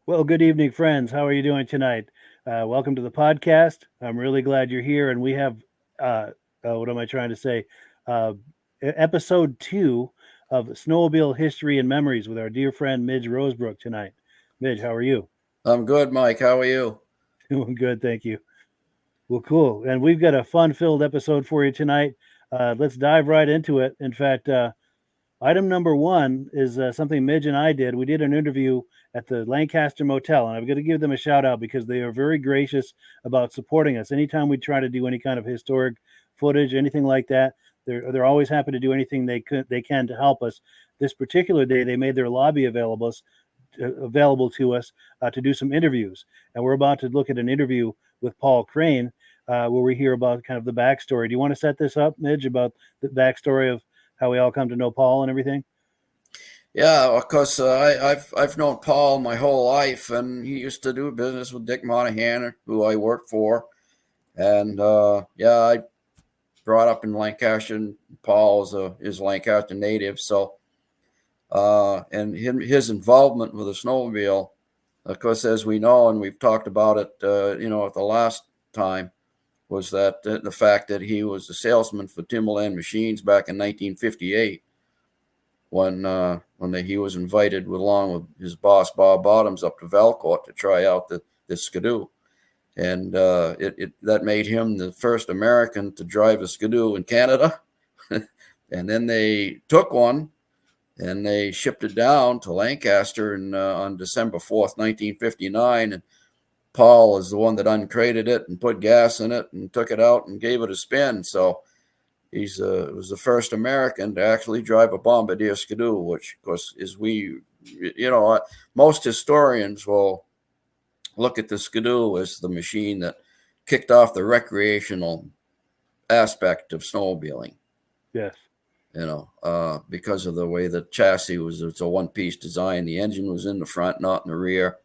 Well, good evening, friends. How are you doing tonight? Welcome to the podcast. I'm really glad you're here, and we have what am I trying to say? Uh, Episode two of Snowmobile History and Memories with our dear friend Midge Rosebrook tonight. Midge, how are you? I'm good, Mike. How are you? Doing good, thank you. Well, cool. And we've got a fun-filled episode for you tonight. Let's dive right into it. In fact, item number one is something Midge and I did. We did an interview at the Lancaster Motel, and I'm going to give them a shout out because they are very gracious about supporting us. Anytime we try to do any kind of historic footage, anything like that, they're always happy to do anything they can to help us. This particular day, they made their lobby available to us to do some interviews, and we're about to look at an interview with Paul Crane, where we hear about kind of the backstory. Do you want to set this up, Midge, about the backstory of how we all come to know Paul and everything? Yeah, of course. I've known Paul my whole life, and he used to do business with Dick Monahan, who I worked for. And yeah, I brought up in Lancaster, and Paul is Lancaster native. So, and his involvement with the snowmobile, of course, as we know, and we've talked about it, at the last time, was that the fact that he was a salesman for Timberland Machines back in 1958. When he was invited along with his boss Bob Bottoms up to Valcourt to try out the Skidoo, and that made him the first American to drive a Skidoo in Canada. And then they took one and they shipped it down to Lancaster on December 4th, 1959. And Paul is the one that uncrated it and put gas in it and took it out and gave it a spin. So he was the first American to actually drive a Bombardier Skidoo, which, of course, most historians will look at the Skidoo as the machine that kicked off the recreational aspect of snowmobiling. Yes. Because of the way the chassis was, it's a one-piece design. The engine was in the front, not in the rear.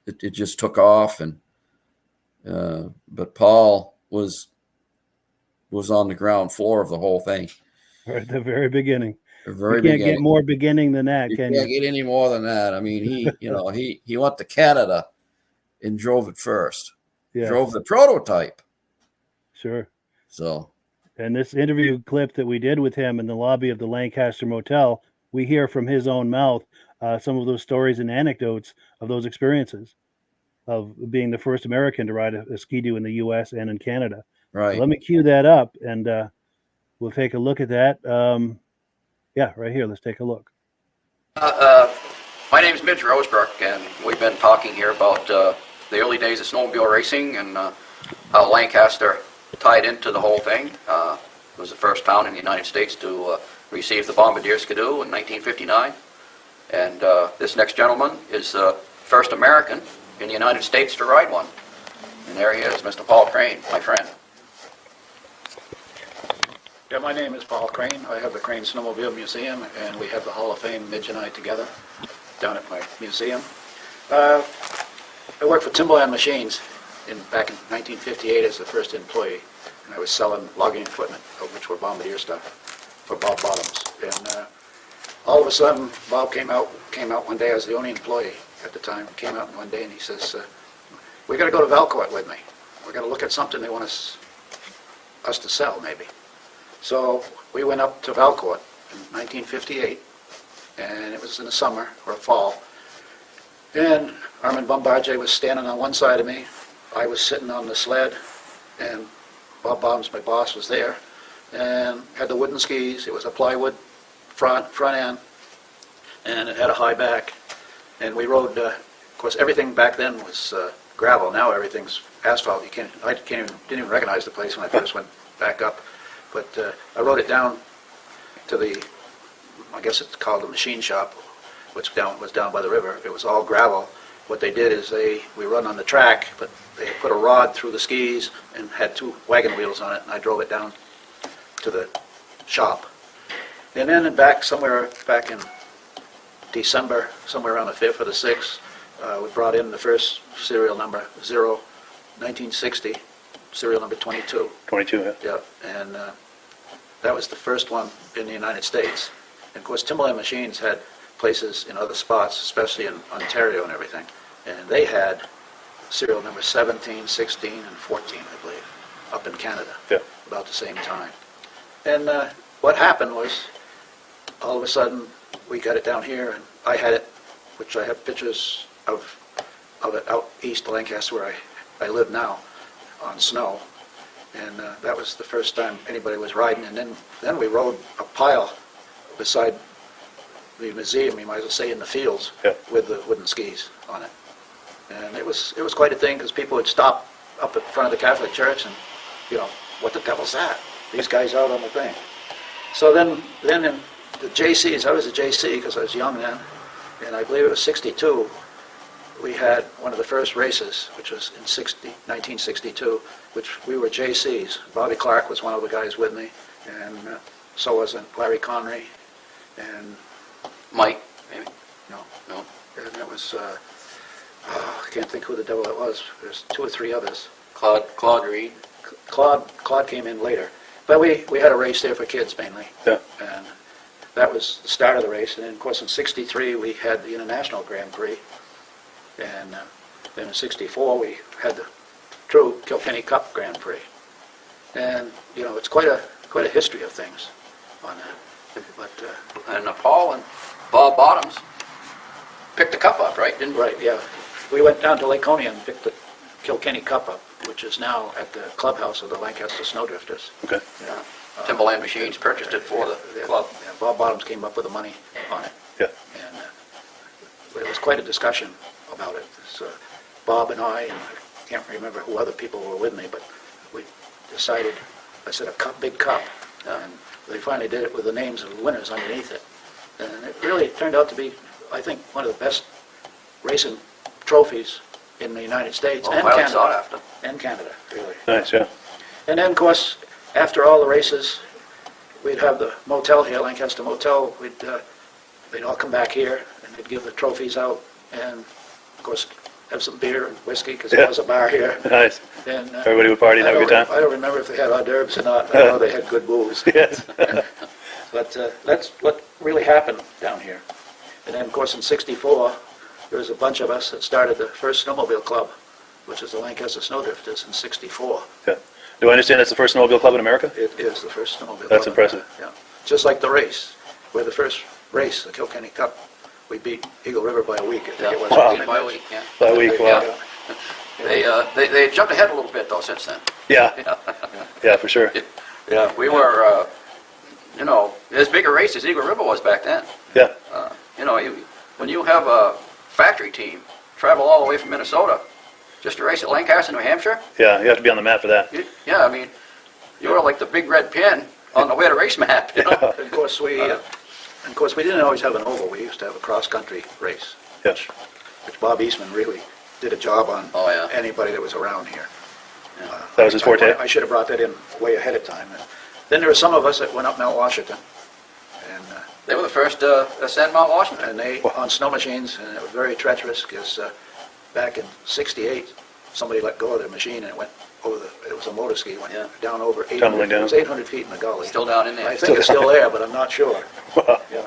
It just took off, and but Paul was on the ground floor of the whole thing. Right at the very beginning. The very You can't beginning. get more beginning than that, You can can't you? get any more than that. I mean, he went to Canada and drove it first. Yeah. Drove the prototype. Sure. So. And this interview clip that we did with him in the lobby of the Lancaster Motel, we hear from his own mouth some of those stories and anecdotes of those experiences of being the first American to ride a Skidoo in the U.S. and in Canada. Right. So let me cue that up, and we'll take a look at that. Yeah, right here. Let's take a look. My name is Midge Rosebrook, and we've been talking here about the early days of snowmobile racing and how Lancaster tied into the whole thing. It was the first town in the United States to receive the Bombardier Skidoo in 1959. And this next gentleman is the first American in the United States to ride one. And there he is, Mr. Paul Crane, my friend. Yeah, my name is Paul Crane. I have the Crane Snowmobile Museum, and we have the Hall of Fame, Midge and I, together down at my museum. I worked for Timberland Machines back in 1958 as the first employee, and I was selling logging equipment, which were Bombardier stuff, for Bob Bottoms. And all of a sudden, Bob came out one day. I was the only employee at the time. Came out one day and he says, "We got to go to Valcourt with me. We're going to look at something they want us to sell, maybe." So we went up to Valcourt in 1958, and it was in the summer or fall. And Armand Bombardier was standing on one side of me. I was sitting on the sled, and Bob Bottoms, my boss, was there, and had the wooden skis. It was a plywood front end, and it had a high back. And we rode, of course, everything back then was gravel. Now everything's asphalt. I didn't even recognize the place when I first went back up. But I rode it down to I guess it's called the machine shop, which was down by the river. It was all gravel. What they did is we run on the track, but they put a rod through the skis and had two wagon wheels on it, and I drove it down to the shop. And then somewhere back in December, somewhere around the 5th or the 6th, we brought in the first serial number, 1960, serial number 22. 22, yeah. Yeah, and that was the first one in the United States. And of course, Timberland Machines had places in other spots, especially in Ontario and everything. And they had serial number 17, 16, and 14, I believe, up in Canada, Yeah. about the same time. And what happened was, all of a sudden, we got it down here, and I had it, which I have pictures of it out east of Lancaster, where I live now, on snow. And that was the first time anybody was riding. And then we rode a pile beside the museum, you might as well say, in the fields, Yeah. with the wooden skis on it. And it was quite a thing, because people would stop up in front of the Catholic Church and, you know, what the devil's that? These guys out on the thing. So then in the JCs, I was a JC because I was young then, and I believe it was 62, we had one of the first races, which was in 1962, which we were JCs. Bobby Clark was one of the guys with me, and so was Larry Connery, and Mike, maybe? no, No? and it was, I can't think who the devil it was. There's 2 or 3 others. Claude Reed? Claude came in later. But we had a race there for kids mainly. Yeah. And that was the start of the race. And then, of course, in 63, we had the International Grand Prix. And then in 64, we had the true Kilkenny Cup Grand Prix. And, you know, it's quite a history of things on that. But, And Paul and Bob Bottoms picked the cup up, right? Didn't right, yeah. We went down to Laconia and picked the Kilkenny Cup up, which is now at the clubhouse of the Lancaster Snowdrifters. Okay. Yeah. Timberland Machines purchased it for the club. Yeah, Bob Bottoms came up with the money on it. Yeah. And it was quite a discussion about it. So Bob and I can't remember who other people were with me, but we decided, I said, big cup. And they finally did it with the names of the winners underneath it. And it really turned out to be, I think, one of the best racing trophies in the United States and highly Canada. sought after. And Canada, really. Nice, yeah. And then, of course, after all the races, we'd have the motel here, Lancaster Motel. They'd all come back here, and they'd give the trophies out, and, of course, have some beer and whiskey, because there was a bar here. Nice. And, Everybody would party and have a good time? I don't remember if they had hors d'oeuvres or not. I know they had good booze. Yes. But that's what really happened down here. And then, of course, in 64, there was a bunch of us that started the first snowmobile club, which is the Lancaster Snowdrifters in 64. Yeah. Do I understand that's the first snowmobile club in America? It is the first snowmobile club. That's impressive. Yeah. Just like the race. We're the first race, the Kilkenny Cup. We beat Eagle River by a week, I think it was. Wow. By a week, yeah. By a week, wow. They jumped ahead a little bit, though, since then. Yeah. Yeah, for sure. Yeah, we were, as big a race as Eagle River was back then. Yeah. When you have a factory team travel all the way from Minnesota just to race at Lancaster, New Hampshire, Yeah, you have to be on the map for that. you were like the big red pin on the way to race map, you know? And of course, we didn't always have an oval. We used to have a cross-country race, Yeah. which Bob Eastman really did a job on. Oh, yeah. Anybody that was around here. That was his forte? I should have brought that in way ahead of time. And then there were some of us that went up Mount Washington, and They were the first to ascend Mount Washington. they on snow machines, and it was very treacherous because back in '68, somebody let go of their machine and it went over it was a motor ski, went Yeah. down over 800, Tumbling down. It was 800 feet in the gully. Still down in there. I think it's still there, but I'm not sure. Wow. Yeah.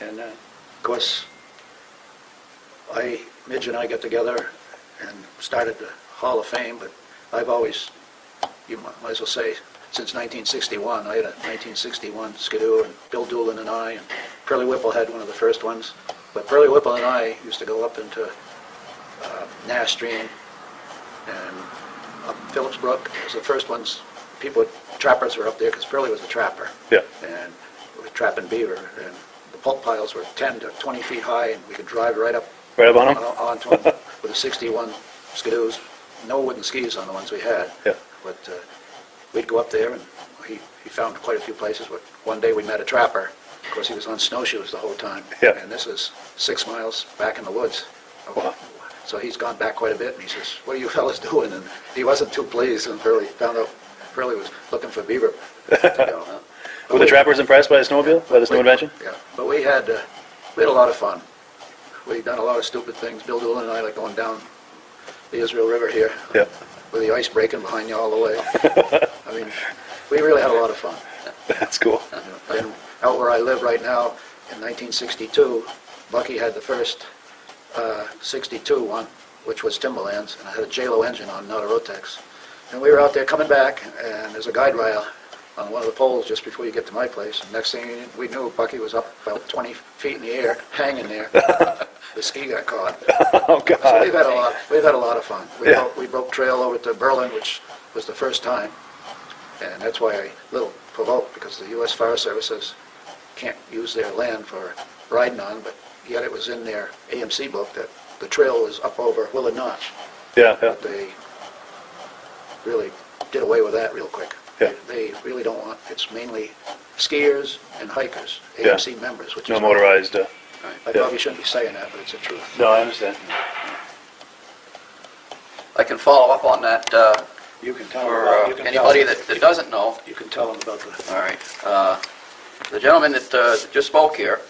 And of course, Midge and I got together and started the Hall of Fame, but I've always, you might as well say, since 1961, I had a 1961 Skidoo, and Bill Doolin and I, and Pearlie Whipple had one of the first ones. But Pearlie Whipple and I used to go up into Nash Stream and up Phillipsbrook. It was the first ones. Trappers were up there because Pearlie was a trapper. Yeah. And we were trapping beaver, and the pulp piles were 10 to 20 feet high, and we could drive right up Right up on them? onto them with the 61 Skidoos. No wooden skis on the ones we had. Yeah. But we'd go up there, and he found quite a few places. But one day we met a trapper. Of course, he was on snowshoes the whole time. Yeah. And this is 6 miles back in the woods. Wow. So he's gone back quite a bit, and he says, "What are you fellas doing?" And he wasn't too pleased, and found out Pearlie was looking for beaver. Were the trappers impressed by the snowmobile, by the snow invention? Yeah, but we had a lot of fun. We'd done a lot of stupid things. Bill Doolin and I, like going down the Israel River here, Yeah. with the ice breaking behind you all the way. I mean, we really had a lot of fun. That's cool. And out where I live right now, in 1962, Bucky had the first 62 one, which was Timberlands, and I had a JLO engine on, not a Rotex. And we were out there coming back, and there's a guide rail on one of the poles just before you get to my place. And next thing we knew, Bucky was up about 20 feet in the air, hanging there. The ski got caught. Oh God! So we've had a lot of fun. Yeah. We broke trail over to Berlin, which was the first time, and that's why I little provoked, because the U.S. Forest Services can't use their land for riding on, but yet it was in their AMC book that the trail was up over Willard Notch. Yeah, But they really did away with that real quick. Yeah. They really don't want, it's mainly skiers and hikers, Yeah. AMC members, which no is, motorized. I probably shouldn't be saying that, but it's the truth. No, I understand. I can follow up on that You can tell for them about, you can tell anybody them, that doesn't know. you can tell them about the, All right. The gentleman that just spoke here,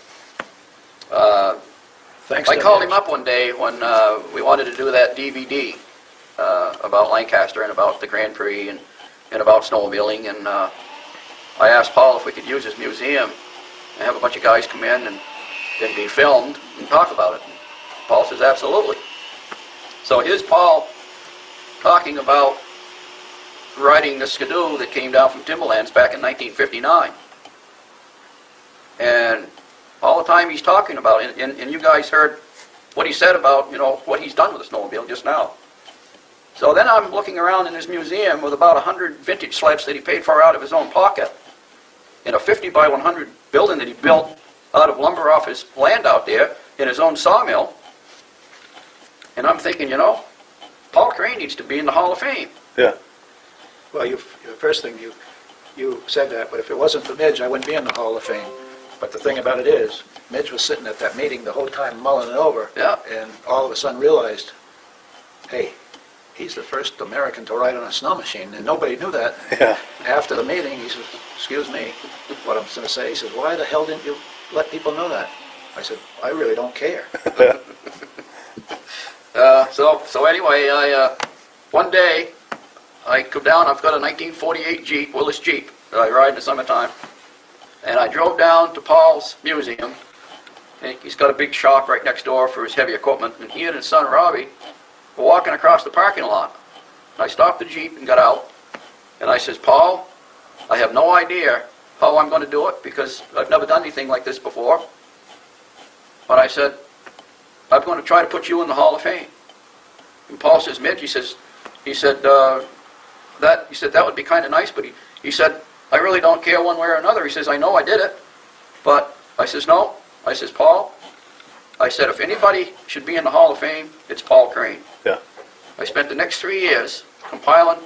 thanks I to called Mitch. him up one day when we wanted to do that DVD about Lancaster and about the Grand Prix and about snowmobiling, and I asked Paul if we could use his museum and have a bunch of guys come in and be filmed and talk about it. And Paul says absolutely. So here's Paul talking about riding the Skidoo that came down from Timberlands back in 1959. And all the time he's talking about it, and you guys heard what he said about, what he's done with the snowmobile just now. So then I'm looking around in his museum with about 100 vintage sleds that he paid for out of his own pocket, in a 50 by 100 building that he built out of lumber off his land out there in his own sawmill. And I'm thinking, Paul Crane needs to be in the Hall of Fame. Yeah. Well, the first thing you said that, but if it wasn't for Midge, I wouldn't be in the Hall of Fame. But the thing about it is, Midge was sitting at that meeting the whole time mulling it over, Yeah. and all of a sudden realized, hey, he's the first American to ride on a snow machine, and nobody knew that. Yeah. After the meeting, he says, excuse me, what I'm going to say, he says, why the hell didn't you let people know that? I said, I really don't care. So anyway, one day I come down. I've got a 1948 Jeep, Willis Jeep, that I ride in the summertime, and I drove down to Paul's museum. And he's got a big shop right next door for his heavy equipment, and he and his son Robbie were walking across the parking lot. And I stopped the Jeep and got out, and I says, Paul, I have no idea how I'm going to do it because I've never done anything like this before. But I said, I'm going to try to put you in the Hall of Fame. And Paul says, Midge, he said that would be kind of nice, but he said, I really don't care one way or another. He says, I know I did it, but I says, no. I says, Paul, I said, if anybody should be in the Hall of Fame, it's Paul Crane. Yeah. I spent the next 3 years compiling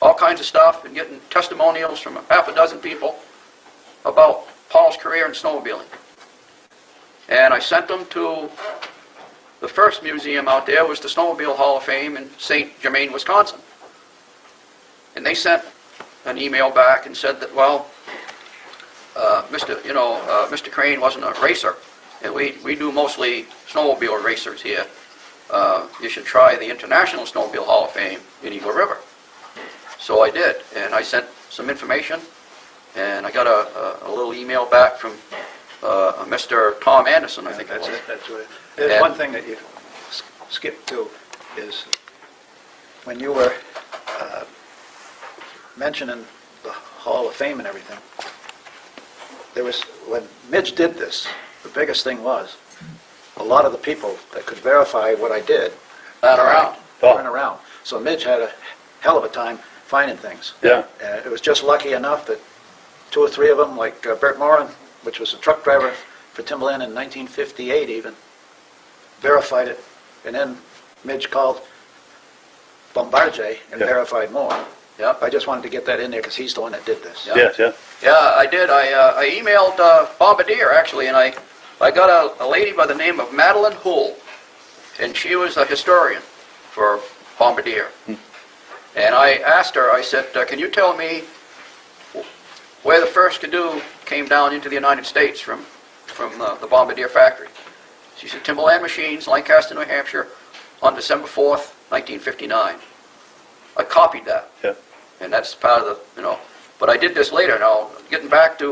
all kinds of stuff and getting testimonials from half a dozen people about Paul's career in snowmobiling. And I sent them to the first museum out there, was the Snowmobile Hall of Fame in St. Germain, Wisconsin. And they sent an email back and said that, well, Mr. Crane wasn't a racer, and we do mostly snowmobile racers here. You should try the International Snowmobile Hall of Fame in Eagle River. So I did, and I sent some information, and I got a little email back from Mr. Tom Anderson, I think it was. That's what it is. There's And- one thing that you skipped too, is when you were mentioning the Hall of Fame and everything, when Midge did this, the biggest thing was, a lot of the people that could verify what I did Not around. weren't around. So Midge had a hell of a time finding things. Yeah. It was just lucky enough that 2 or 3 of them, like Bert Moran, which was a truck driver for Timberland in 1958 even, verified it. And then Midge called Bombardier and Yeah. verified more. Yep. I just wanted to get that in there because he's the one that did this. Yeah. Yes, yeah. Yeah, I did. I emailed Bombardier, actually, and I got a lady by the name of Madeline Hull, and she was a historian for Bombardier. And I asked her, I said, can you tell me where the first Skidoo came down into the United States from the Bombardier factory? She said, Timberland Machines, Lancaster, New Hampshire, on December 4th, 1959. I copied that. Yeah. And that's part of the, but I did this later. Now, getting back to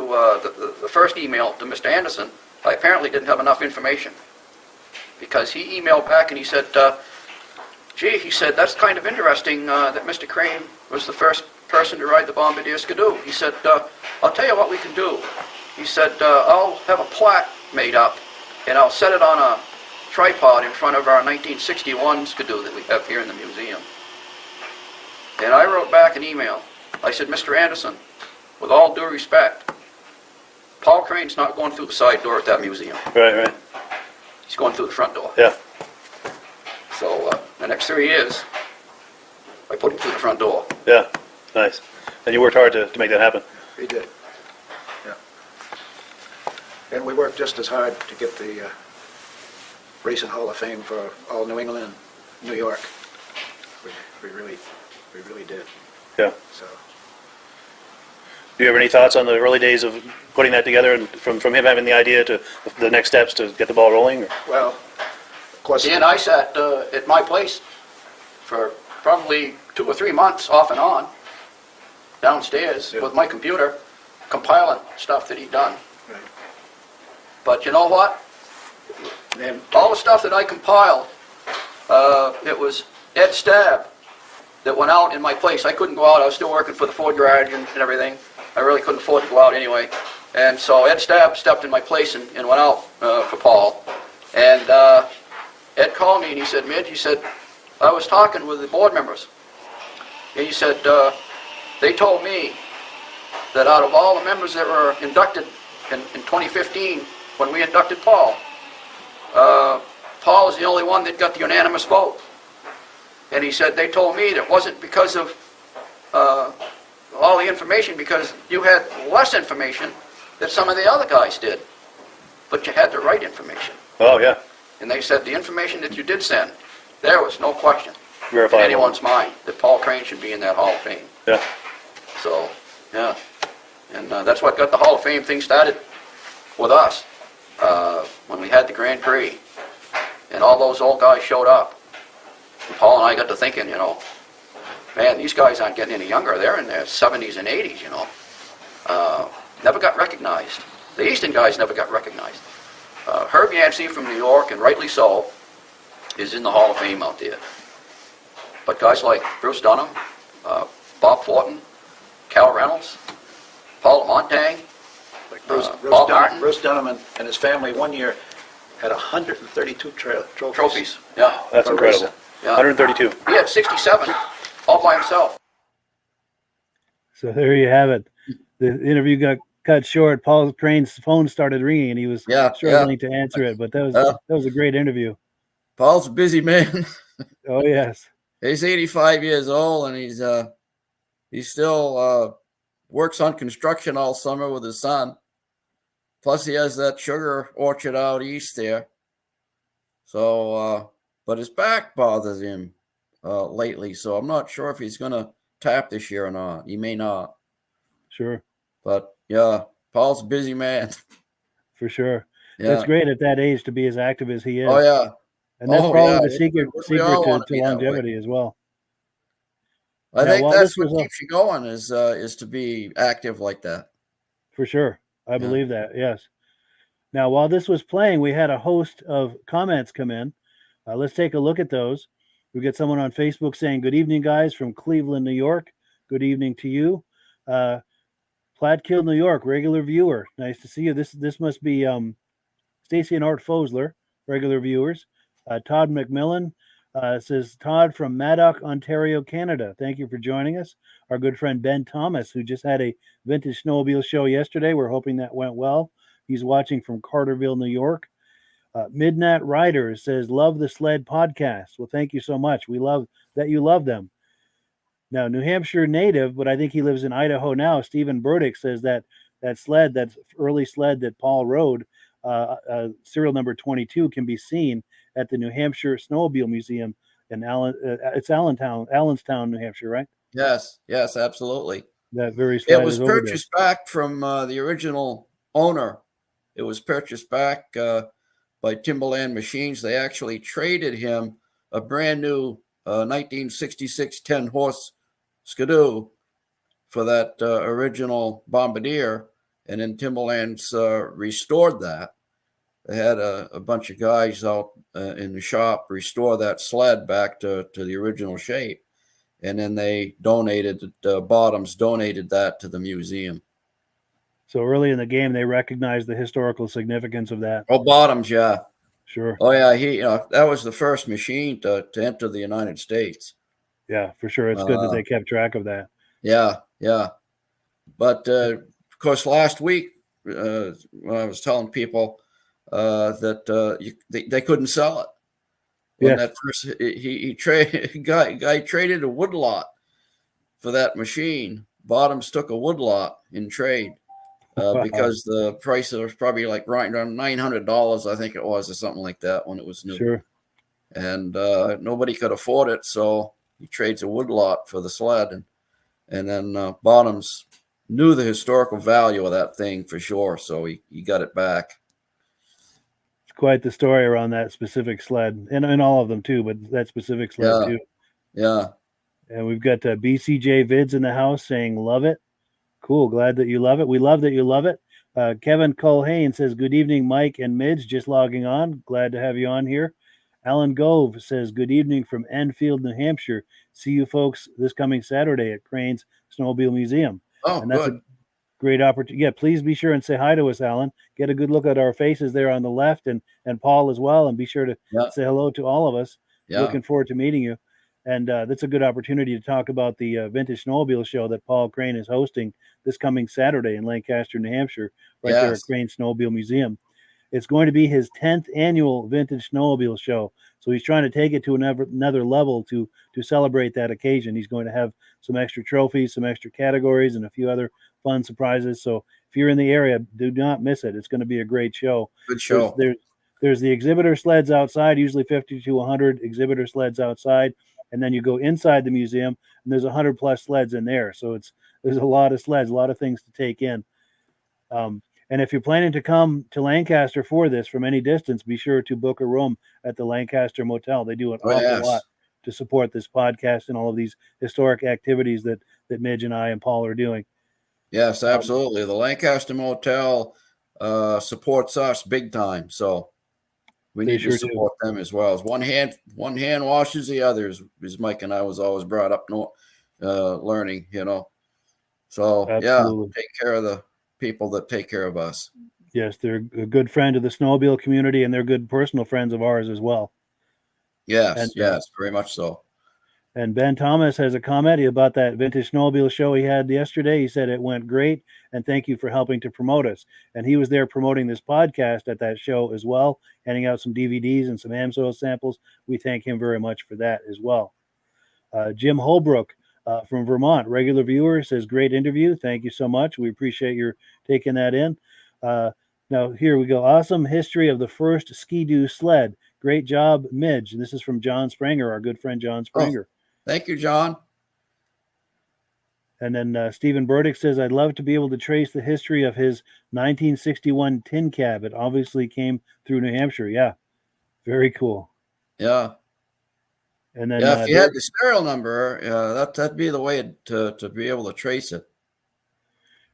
the first email to Mr. Anderson, I apparently didn't have enough information, because he emailed back and he said, gee, he said, that's kind of interesting that Mr. Crane was the first person to ride the Bombardier Skidoo. He said, I'll tell you what we can do. He said, I'll have a plaque made up, and I'll set it on a tripod in front of our 1961 Skidoo that we have here in the museum. And I wrote back an email. I said, Mr. Anderson, with all due respect, Paul Crane's not going through the side door at that museum. Right. He's going through the front door. Yeah. So the next 3 years, I put him through the front door. Yeah. Nice. And you worked hard to make that happen. We did. Yeah. And we worked just as hard to get the Racing Hall of Fame for all New England and New York. We really did. Yeah. So. Do you have any thoughts on the early days of putting that together, and from him having the idea to the next steps to get the ball rolling? Or? Well, of course. He and I sat at my place for probably 2 or 3 months off and on downstairs with my computer compiling stuff that he'd done. Right. But you know what? And All the stuff that I compiled, it was Ed Stab that went out in my place. I couldn't go out. I was still working for the Ford garage and everything. I really couldn't afford to go out anyway. And so Ed Stab stepped in my place and went out for Paul. And Ed called me and he said, Midge, he said, I was talking with the board members. And he said, they told me that out of all the members that were inducted in 2015, when we inducted Paul, Paul is the only one that got the unanimous vote. And he said, they told me that it wasn't because of all the information, because you had less information than some of the other guys did. But you had the right information. Oh, yeah. And they said the information that you did send, there was no question Verifiable. in anyone's mind that Paul Crane should be in that Hall of Fame. Yeah. So, yeah. And that's what got the Hall of Fame thing started with us. When we had the Grand Prix, and all those old guys showed up. And Paul and I got to thinking, you know, man, these guys aren't getting any younger. They're in their 70s and 80s, you know. Never got recognized. The Easton guys never got recognized. Herb Yancey from New York, and rightly so, is in the Hall of Fame out there. But guys like Bruce Dunham, Bob Fortin, Cal Reynolds, Paul Montang, like Bob Martin. Bruce Dunham and his family one year had 132 trophies. Trophies. Yeah. That's For incredible. racing. Yeah. 132. He had 67 all by himself. So there you have it. The interview got cut short. Paul Crane's phone started ringing, and he was struggling to answer it. But that was a great interview. Paul's a busy man. Oh yes. He's 85 years old, and he still works on construction all summer with his son. Plus, he has that sugar orchard out east there. So, but his back bothers him lately. So I'm not sure if he's going to tap this year or not. He may not. Sure. But yeah, Paul's a busy man. For sure. Yeah. That's great at that age to be as active as he is. Oh yeah. And that's Oh, probably yeah. the secret We all wanna to be that way. longevity as well. I Now, think while that's this what was keeps you going is to be active like that. For sure. I believe that, yes. Now, while this was playing, we had a host of comments come in. Let's take a look at those. We got someone on Facebook saying, good evening, guys, from Cleveland, New York. Good evening to you. Platkill, New York, regular viewer. Nice to see you. This must be Stacy and Art Fosler, regular viewers. Todd McMillan says, Todd from Maddock, Ontario, Canada. Thank you for joining us. Our good friend Ben Thomas, who just had a Vintage Snowmobile show yesterday. We're hoping that went well. He's watching from Carterville, New York. Midnight Rider says, love the sled podcast. Well, thank you so much. We love that you love them. Now, New Hampshire native, but I think he lives in Idaho now. Stephen Burdick says that sled, that early sled that Paul rode, serial number 22, can be seen at the New Hampshire Snowmobile Museum in Allenstown, New Hampshire, right? Yes, absolutely. That very sled It was is over there. purchased back from the original owner. It was purchased back by Timberland Machines. They actually traded him a brand new 1966 10-horse Skidoo for that original Bombardier, and then Timberland's restored that. they had a bunch of guys out in the shop restore that sled back to the original shape. And then they donated, Bottoms donated that to the museum. So early in the game, they recognized the historical significance of that. Oh, Bottoms, yeah. Sure. Oh, yeah, that was the first machine to enter the United States. Yeah, for sure. It's good that they kept track of that. Yeah, yeah. But, of course, last week, when I was telling people that they couldn't sell it. When Yes. that first, guy traded a woodlot for that machine. Bottoms took a woodlot in trade. Wow. Because the price was probably like right around $900, I think it was, or something like that when it was new. Sure. And nobody could afford it, so he trades a woodlot for the sled, and then Bottoms knew the historical value of that thing for sure, so he got it back. It's quite the story around that specific sled, and all of them too, but that specific sled too. Yeah. And we've got BCJ Vids in the house saying, love it. Cool. Glad that you love it. We love that you love it. Kevin Colhane says, good evening, Mike and Midge. Just logging on. Glad to have you on here. Alan Gove says, good evening from Enfield, New Hampshire. See you folks this coming Saturday at Crane's Snowmobile Museum. Oh, and that's good. a great opportunity. Yeah, please be sure and say hi to us, Alan. Get a good look at our faces there on the left, and Paul as well. And be sure to say hello to all of us. Yeah. Looking forward to meeting you. And that's a good opportunity to talk about the Vintage Snowmobile show that Paul Crane is hosting this coming Saturday in Lancaster, New Hampshire, there at Crane Snowmobile Museum. It's going to be his 10th annual Vintage Snowmobile show. So he's trying to take it to another level to celebrate that occasion. He's going to have some extra trophies, some extra categories, and a few other fun surprises. So if you're in the area, do not miss it. It's going to be a great show. Good show. There's the exhibitor sleds outside, usually 50 to 100 exhibitor sleds outside. And then you go inside the museum, and there's 100 plus sleds in there. So there's a lot of sleds, a lot of things to take in. And if you're planning to come to Lancaster for this from any distance, be sure to book a room at the Lancaster Motel. They do an awful lot to support this podcast and all of these historic activities that Midge and I and Paul are doing. Yes, absolutely. The Lancaster Motel supports us big time. So we need to support them as well. As one hand washes the other, as Mike and I was always brought up learning, So absolutely. Take care of the people that take care of us. Yes, they're a good friend of the snowmobile community, and they're good personal friends of ours as well. Yes, very much so. And Ben Thomas has a comment about that Vintage Snowmobile show he had yesterday. He said it went great, and thank you for helping to promote us. And he was there promoting this podcast at that show as well, handing out some DVDs and some AMSOIL samples. We thank him very much for that as well. Jim Holbrook from Vermont, regular viewer, says, great interview. Thank you so much. We appreciate your taking that in. Now, here we go. Awesome history of the first Ski-Doo sled. Great job, Midge. And this is from John Springer, our good friend John Springer. Thank you, John. And then Stephen Burdick says, I'd love to be able to trace the history of his 1961 tin cab. It obviously came through New Hampshire. Yeah, very cool. Yeah. And then if you had the serial number, that'd be the way to be able to trace it.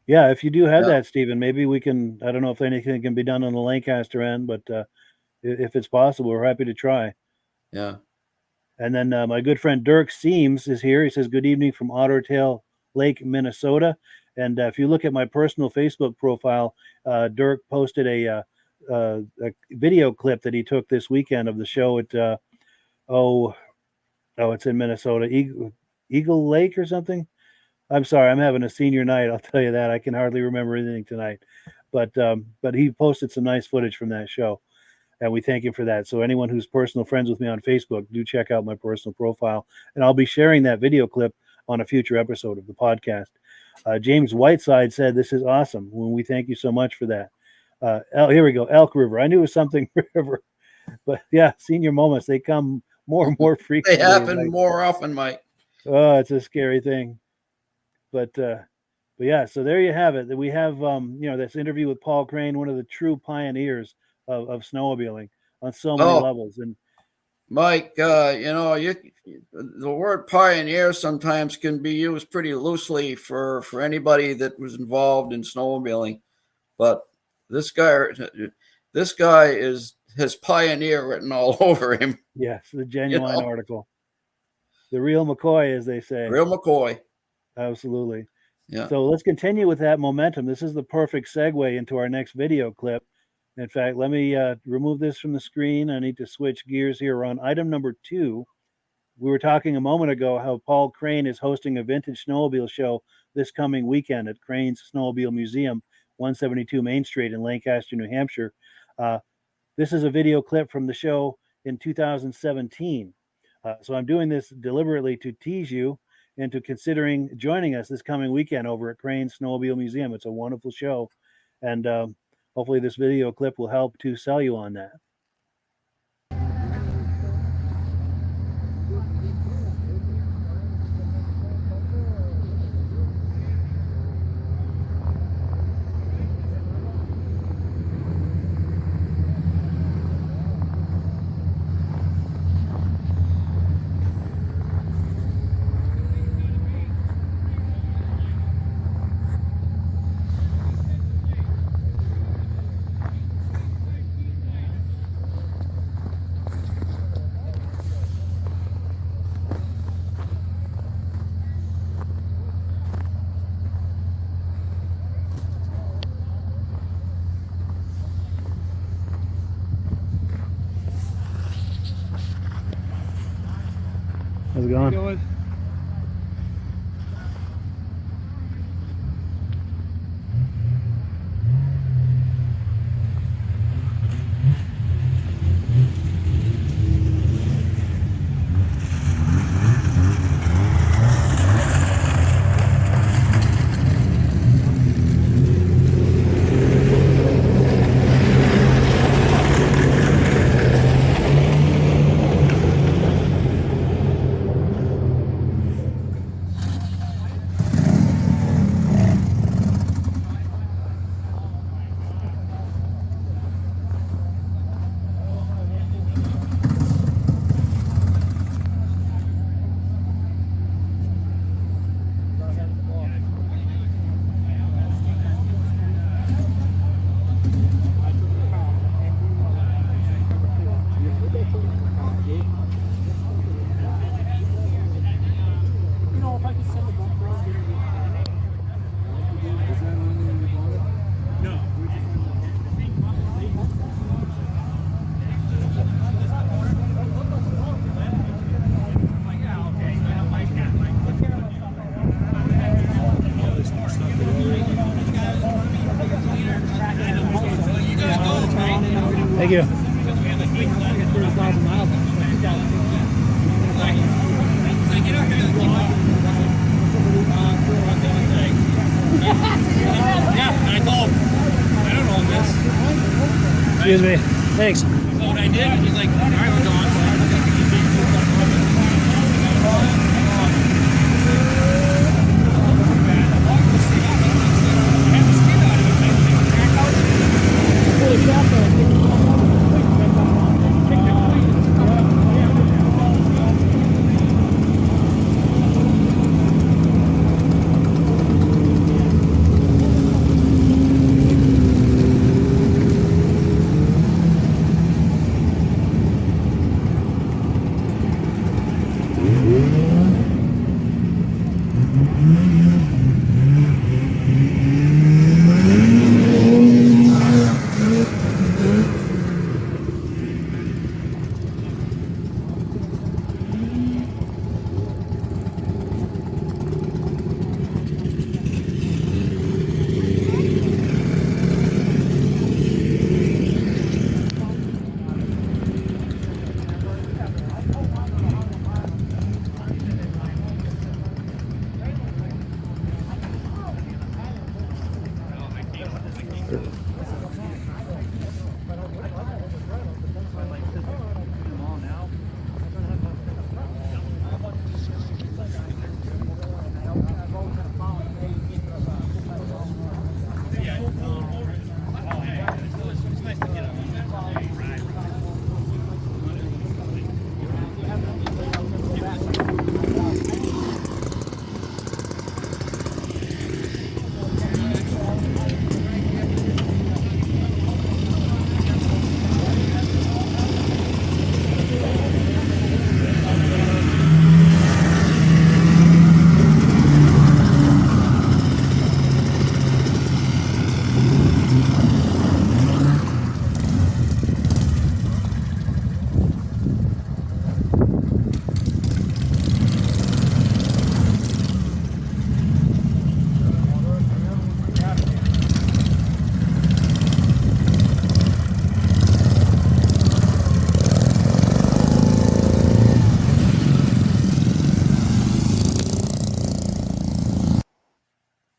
Yeah, if you do have that, Stephen, maybe we can, I don't know if anything can be done on the Lancaster end, but if it's possible, we're happy to try. Yeah. And then my good friend Dirk Seams is here. He says, good evening from Otter Tail Lake, Minnesota. And if you look at my personal Facebook profile, Dirk posted a video clip that he took this weekend of the show at, it's in Minnesota, Eagle Lake or something. I'm sorry, I'm having a senior night. I'll tell you that. I can hardly remember anything tonight. But he posted some nice footage from that show. And we thank him for that. So anyone who's personal friends with me on Facebook, do check out my personal profile. And I'll be sharing that video clip on a future episode of the podcast. James Whiteside said, this is awesome. Well, we thank you so much for that. Here we go. Elk River. I knew it was something river. But yeah, senior moments, they come more and more frequently. They happen more often, Mike. Oh, it's a scary thing. But yeah, so there you have it. We have, this interview with Paul Crane, one of the true pioneers of snowmobiling on so many levels. And Mike, the word pioneer sometimes can be used pretty loosely for anybody that was involved in snowmobiling, but this guy, this guy has pioneer written all over him. Yes, the genuine article. The real McCoy, as they say. Real McCoy. Absolutely. Yeah. So let's continue with that momentum. This is the perfect segue into our next video clip. In fact, let me remove this from the screen. I need to switch gears here on item number 2. We were talking a moment ago how Paul Crane is hosting a vintage snowmobile show this coming weekend at Crane's Snowmobile Museum, 172 Main Street in Lancaster, New Hampshire. This is a video clip from the show in 2017. So I'm doing this deliberately to tease you into considering joining us this coming weekend over at Crane's Snowmobile Museum. It's a wonderful show, and hopefully this video clip will help to sell you on that. How's it going? Thank you. Excuse me. Thanks. So what I did, he's like, all right, we're going.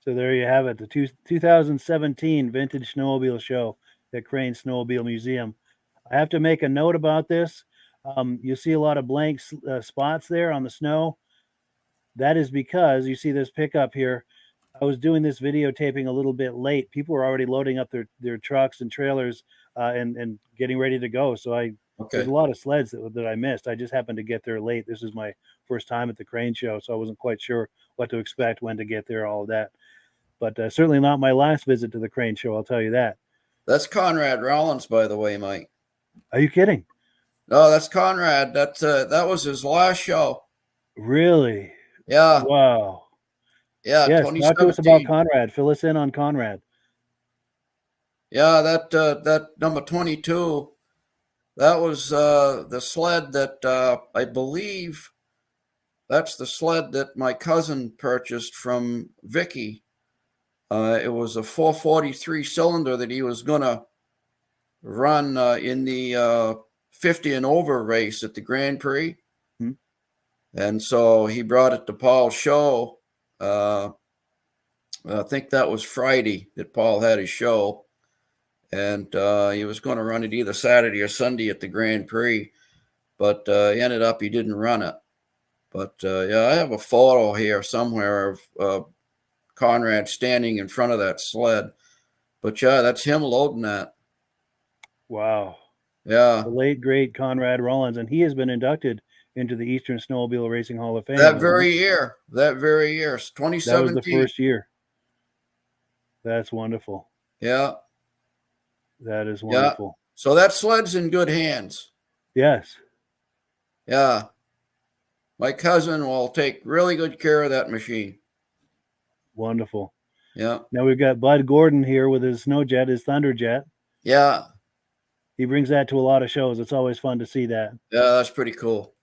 So there you have it, the 2017 Vintage Snowmobile Show at Crane Snowmobile Museum. I have to make a note about this. You see a lot of blank spots there on the snow. That is because you see this pickup here. I was doing this videotaping a little bit late. People were already loading up their trucks and trailers and getting ready to go. So there's a lot of sleds that I missed. I just happened to get there late. This is my first time at the Crane Show, so I wasn't quite sure what to expect, when to get there, all of that. But certainly not my last visit to the Crane Show, I'll tell you that. That's Conrad Rollins, by the way, Mike. Are you kidding? No, that's Conrad. That was his last show. Really? Yeah. Wow. Yeah. Yes, talk to us about Conrad. Fill us in on Conrad. Yeah, that number 22, that was the sled that I believe that's the sled that my cousin purchased from Vicky. It was a 443 cylinder that he was gonna run in the 50 and over race at the Grand Prix. And so he brought it to Paul's show. I think that was Friday that Paul had his show. And he was going to run it either Saturday or Sunday at the Grand Prix. But he ended up, he didn't run it. But yeah, I have a photo here somewhere of Conrad standing in front of that sled. But yeah, that's him loading that. Wow. Yeah. The late, great Conrad Rollins. And he has been inducted into the Eastern Snowmobile Racing Hall of Fame. That very year, 2017. That was the first year. That's wonderful. Yeah. That is wonderful. Yeah. So that sled's in good hands. Yes. Yeah. My cousin will take really good care of that machine. Wonderful. Yeah. Now we've got Bud Gordon here with his Snowjet, his Thunderjet. Yeah. He brings that to a lot of shows. It's always fun to see that. Yeah, that's pretty cool.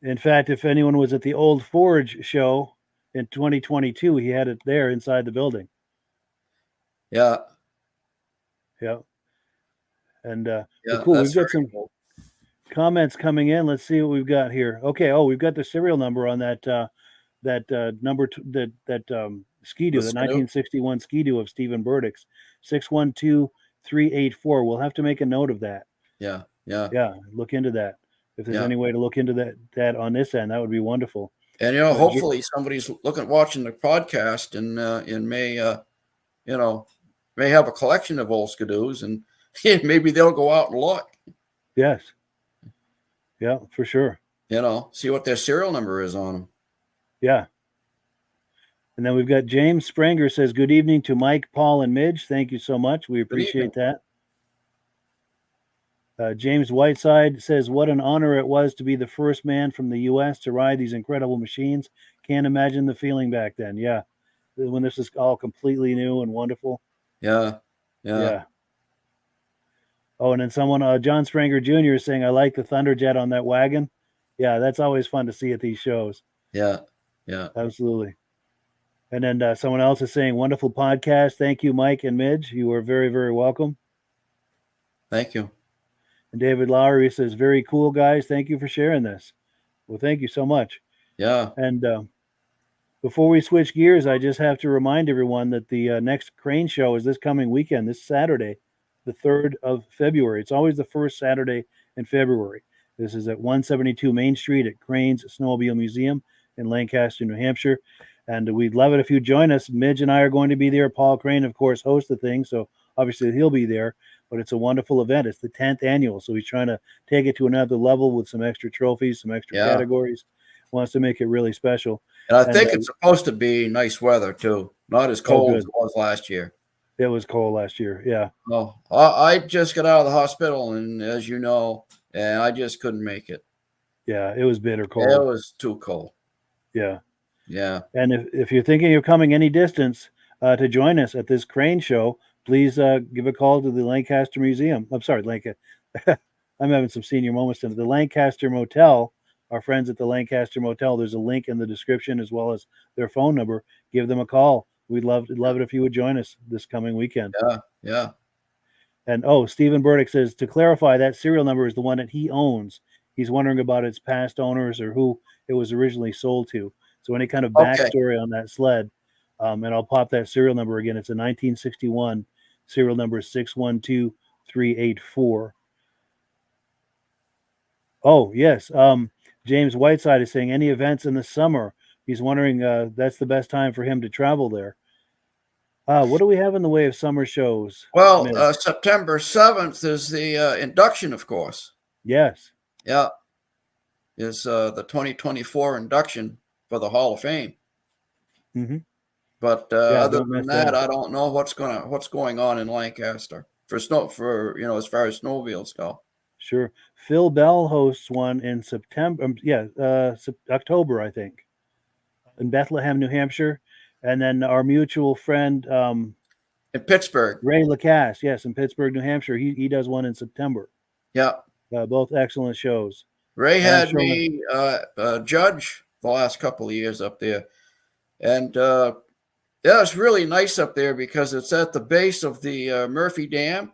In fact, if anyone was at the Old Forge show in 2022, he had it there inside the building. Yeah. Yeah. And yeah, cool. We've got some comments coming in. Let's see what we've got here. Okay. Oh, we've got the serial number on that number Ski-Doo, the 1961 Ski-Doo of Stephen Burdick's, 612384. We'll have to make a note of that. Yeah. Yeah. Yeah. Look into that. If there's any way to look into that on this end, that would be wonderful. And hopefully somebody's watching the podcast and may have a collection of old Ski-Doos, and maybe they'll go out and look. Yes. Yeah, for sure. See what their serial number is on them. Yeah. And then we've got James Spranger says, good evening to Mike, Paul, and Midge. Thank you so much. We appreciate that. James Whiteside says, what an honor it was to be the first man from the U.S. to ride these incredible machines. Can't imagine the feeling back then. Yeah. When this is all completely new and wonderful. Yeah. Yeah. Oh, and then someone, John Spranger Jr. is saying, I like the Thunderjet on that wagon. Yeah, that's always fun to see at these shows. Yeah. Yeah. Absolutely. And then someone else is saying, wonderful podcast. Thank you, Mike and Midge. You are very, very welcome. Thank you. And David Lowry says, very cool, guys. Thank you for sharing this. Well, thank you so much. Yeah. And before we switch gears, I just have to remind everyone that the next Crane Show is this coming weekend, this Saturday, the 3rd of February. It's always the first Saturday in February. This is at 172 Main Street at Crane's Snowmobile Museum in Lancaster, New Hampshire. And we'd love it if you join us. Midge and I are going to be there. Paul Crane, of course, hosts the thing, so obviously he'll be there. But it's a wonderful event. It's the 10th annual, so he's trying to take it to another level with some extra trophies, some extra categories. Wants to make it really special. And I think it's supposed to be nice weather, too. Not as cold as it was last year. It was cold last year, yeah. No, I just got out of the hospital, and as you know, and I just couldn't make it. Yeah, it was bitter cold. It was too cold. Yeah. Yeah. And if you're thinking of coming any distance to join us at this Crane Show, please give a call to the Lancaster Museum. I'm sorry, I'm having some senior moments tonight. The Lancaster Motel, our friends at the Lancaster Motel, there's a link in the description as well as their phone number. Give them a call. We'd love it if you would join us this coming weekend. Yeah, yeah. And Stephen Burdick says, to clarify, that serial number is the one that he owns. He's wondering about its past owners or who it was originally sold to. So any kind of backstory on that sled, And I'll pop that serial number again. It's a 1961 serial number 612384. Oh, yes. James Whiteside is saying any events in the summer. He's wondering that's the best time for him to travel there. What do we have in the way of summer shows? Well, Midge? September 7th is the induction, of course. Yes. Yeah, is the 2024 induction for the Hall of Fame. Mm-hmm. But Yeah, other don't than miss that, that. I don't know what's going on in Lancaster as far as snowmobiles go. Sure. Phil Bell hosts one in September. October, I think, in Bethlehem, New Hampshire. And then our mutual friend, In Pittsburgh. Ray Lacasse, yes, in Pittsburgh, New Hampshire. He does one in September. Yeah. Both excellent shows. Ray And I'm had sure me judge the last couple of years up there. And yeah, it's really nice up there because it's at the base of the Murphy Dam.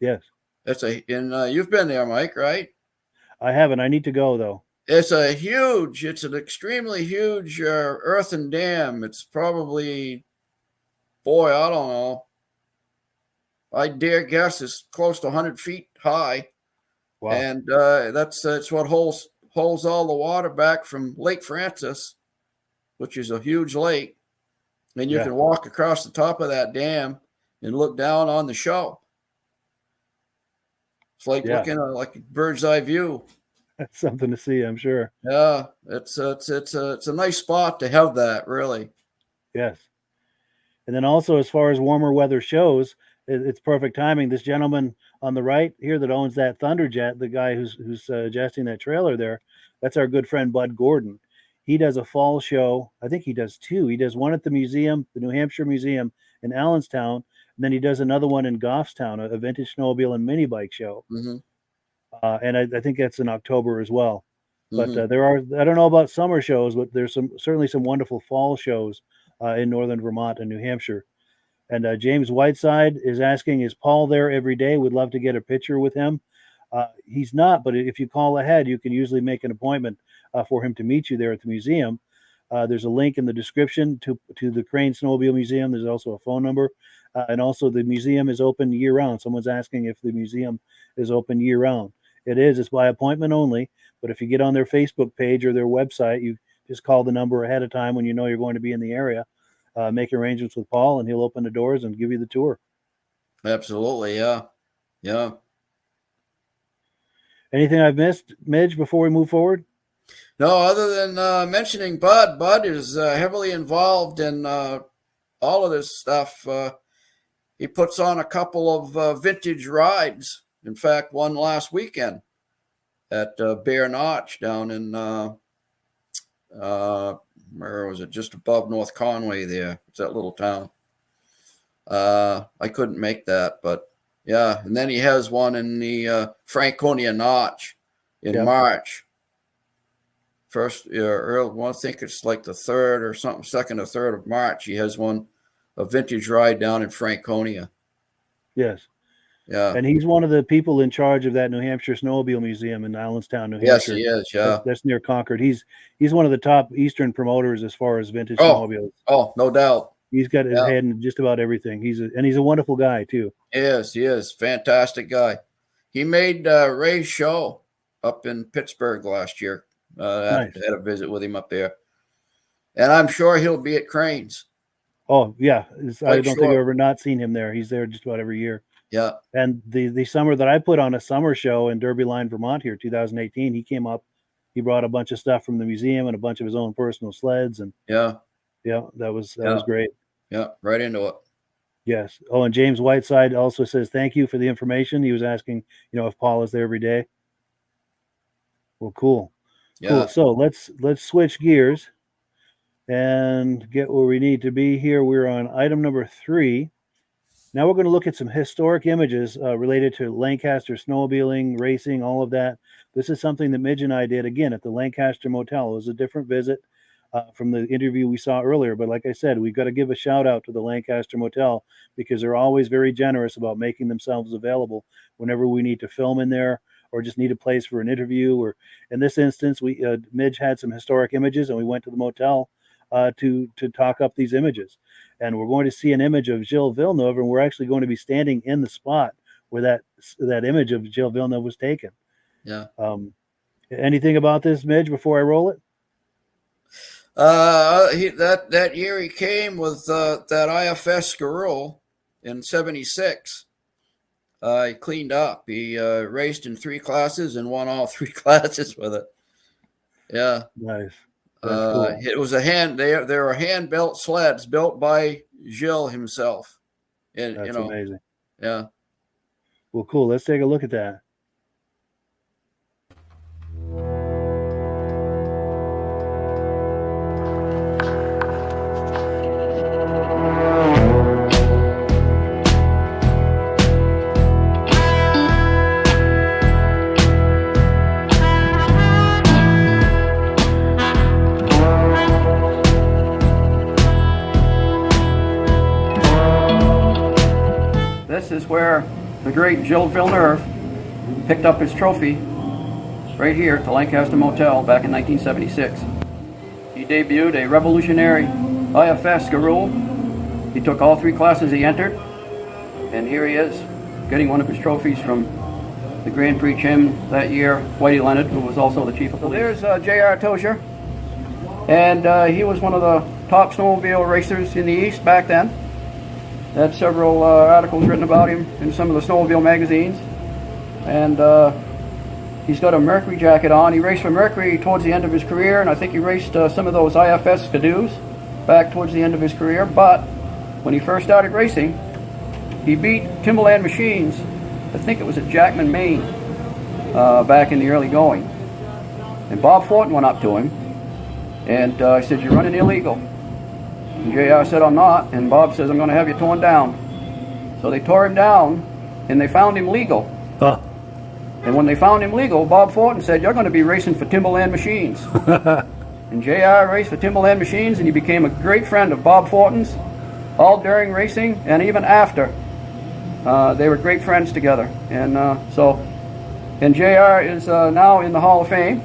Yes. You've been there, Mike, right? I haven't. I need to go, though. It's an extremely huge earthen dam. It's probably, boy, I don't know. I dare guess it's close to 100 feet high. Wow. And that's what holds all the water back from Lake Francis, which is a huge lake. And you can walk across the top of that dam and look down on the show. It's like looking at like a bird's eye view. That's something to see, I'm sure. Yeah, it's a nice spot to have that, really. Yes. And then also, as far as warmer weather shows, it's perfect timing. This gentleman on the right here that owns that Thunderjet, the guy who's adjusting that trailer there, that's our good friend Bud Gordon. He does a fall show. I think he does two. He does one at the museum, the New Hampshire Museum in Allenstown, and then he does another one in Goffstown, a vintage snowmobile and mini bike show. Mm-hmm. And I think that's in October as well. But Mm-hmm. I don't know about summer shows, but there's certainly some wonderful fall shows in northern Vermont and New Hampshire. And James Whiteside is asking, is Paul there every day? We'd love to get a picture with him. He's not, but if you call ahead, you can usually make an appointment for him to meet you there at the museum. There's a link in the description to the Crane Snowmobile Museum. There's also a phone number. And also the museum is open year round. Someone's asking if the museum is open year round. It is. It's by appointment only. But if you get on their Facebook page or their website, you just call the number ahead of time when you know you're going to be in the area. Make arrangements with Paul, and he'll open the doors and give you the tour. Absolutely, yeah. Yeah. Anything I've missed, Midge, before we move forward? No, other than mentioning Bud. Bud is heavily involved in all of this stuff. He puts on a couple of vintage rides. In fact, one last weekend at Bear Notch down in, where was it? Just above North Conway there. It's that little town. I couldn't make that, but yeah. And then he has one in the Franconia Notch in March. First, I think it's like the 3rd or something, 2nd or 3rd of March. He has a vintage ride down in Franconia. Yes. Yeah. And he's one of the people in charge of that New Hampshire Snowmobile Museum in Allenstown, New Hampshire. Yes, he is. Yeah. That's near Concord. He's one of the top Eastern promoters as far as vintage snowmobiles. Oh, no doubt. He's got his head in just about everything. He's a wonderful guy too. Yes, he is. Fantastic guy. He made Ray's show up in Pittsburgh last year. Nice. I had a visit with him up there. And I'm sure he'll be at Crane's. Oh, yeah. I don't think I've sure. ever not seen him there. He's there just about every year. Yeah. And the summer that I put on a summer show in Derby Line, Vermont here, 2018, he came up. He brought a bunch of stuff from the museum and a bunch of his own personal sleds. And that was great. Yeah, right into it. Yes. Oh, and James Whiteside also says, thank you for the information. He was asking, if Paul is there every day. Well, cool. Yeah. Cool. So let's switch gears and get where we need to be here. We're on item number 3. Now we're going to look at some historic images related to Lancaster snowmobiling, racing, all of that. This is something that Midge and I did, again, at the Lancaster Motel. It was a different visit from the interview we saw earlier. But like I said, we've got to give a shout out to the Lancaster Motel because they're always very generous about making themselves available whenever we need to film in there or just need a place for an interview. Or in this instance, Midge had some historic images and we went to the motel to talk up these images. And we're going to see an image of Gilles Villeneuve, and we're actually going to be standing in the spot where that image of Gilles Villeneuve was taken. Yeah. Anything about this, Midge, before I roll it? That year he came with that IFS Scarroux in '76. He cleaned up. He raced in 3 classes and won all 3 classes with it. Yeah. Nice. That's cool. It was they were hand built sleds built by Gilles himself. And That's amazing. Yeah. Well, cool. Let's take a look at that. This is where the great Gilles Villeneuve picked up his trophy, right here at the Lancaster Motel back in 1976. He debuted a revolutionary IFS Scarroux. He took all 3 classes he entered, and here he is, getting one of his trophies from the Grand Prix Chim that year, Whitey Leonard, who was also the chief of police. So there's J.R. Tozier, and he was one of the top snowmobile racers in the East back then. Had several articles written about him in some of the snowmobile magazines, and he's got a Mercury jacket on. He raced for Mercury towards the end of his career, and I think he raced some of those IFS Skidoos back towards the end of his career. But when he first started racing, he beat Timberland Machines, I think it was at Jackman, Maine, back in the early going. And Bob Fortin went up to him, and he said, "You're running illegal." And JR said, "I'm not." And Bob says, "I'm going to have you torn down." So they tore him down, and they found him legal. Huh. And when they found him legal, Bob Fortin said, "You're going to be racing for Timberland Machines." And JR raced for Timberland Machines, and he became a great friend of Bob Fortin's, all during racing and even after. They were great friends together. And and JR is now in the Hall of Fame.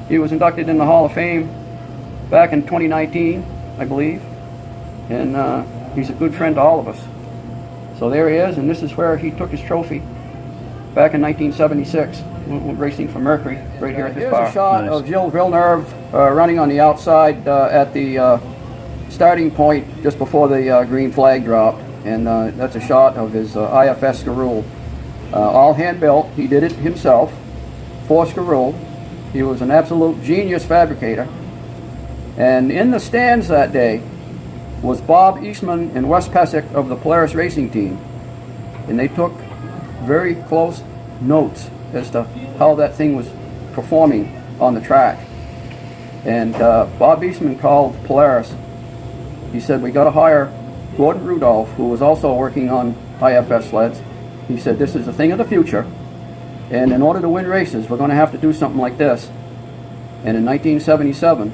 He was inducted in the Hall of Fame back in 2019, I believe. And he's a good friend to all of us. So there he is, and this is where he took his trophy back in 1976, racing for Mercury, right here at this bar. Here's a shot of Gilles Villeneuve running on the outside at the starting point just before the green flag dropped, and that's a shot of his IFS Scarroux. All hand-built. He did it himself, 4 Scarroux. He was an absolute genius fabricator. And in the stands that day was Bob Eastman and Wes Pesic of the Polaris racing team, and they took very close notes as to how that thing was performing on the track. And Bob Eastman called Polaris. He said, "We got to hire Gordon Rudolph, who was also working on IFS sleds." He said, "This is a thing of the future, and in order to win races, we're going to have to do something like this." And in 1977,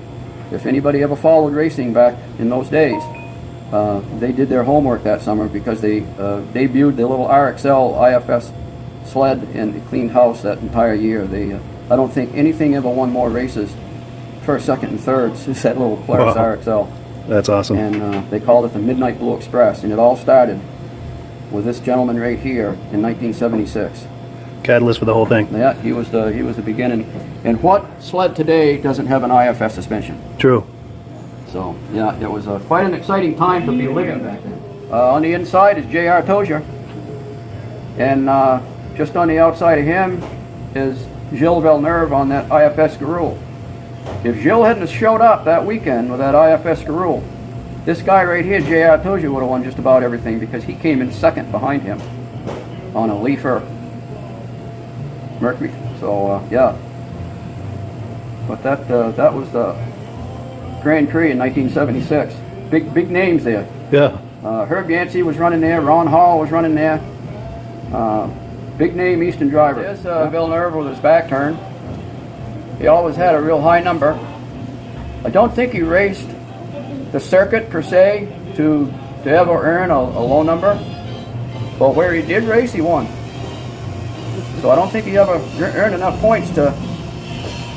if anybody ever followed racing back in those days, they did their homework that summer, because they debuted the little RXL IFS sled and cleaned house that entire year. I don't think anything ever won more races, first, second, and thirds, since that little Polaris RXL. That's awesome. And they called it the Midnight Blue Express, and it all started with this gentleman right here in 1976. Catalyst for the whole thing. Yeah, he was the beginning. And what sled today doesn't have an IFS suspension? True. So yeah, it was quite an exciting time to be living back then. On the inside is J.R. Tozier, and just on the outside of him is Gilles Villeneuve on that IFS Scarroux. If Gilles hadn't showed up that weekend with that IFS Scarroux, this guy right here, J.R. Tozier, would have won just about everything, because he came in second behind him on a LAPIERRE Mercury. So yeah, but that was the Grand Prix in 1976. Big names there. Yeah. Herb Yancey was running there. Ron Hall was running there. Big name Eastern driver. There's Villeneuve with his back turned. He always had a real high number. I don't think he raced the circuit per se to ever earn a low number, but where he did race, he won. So I don't think he ever earned enough points to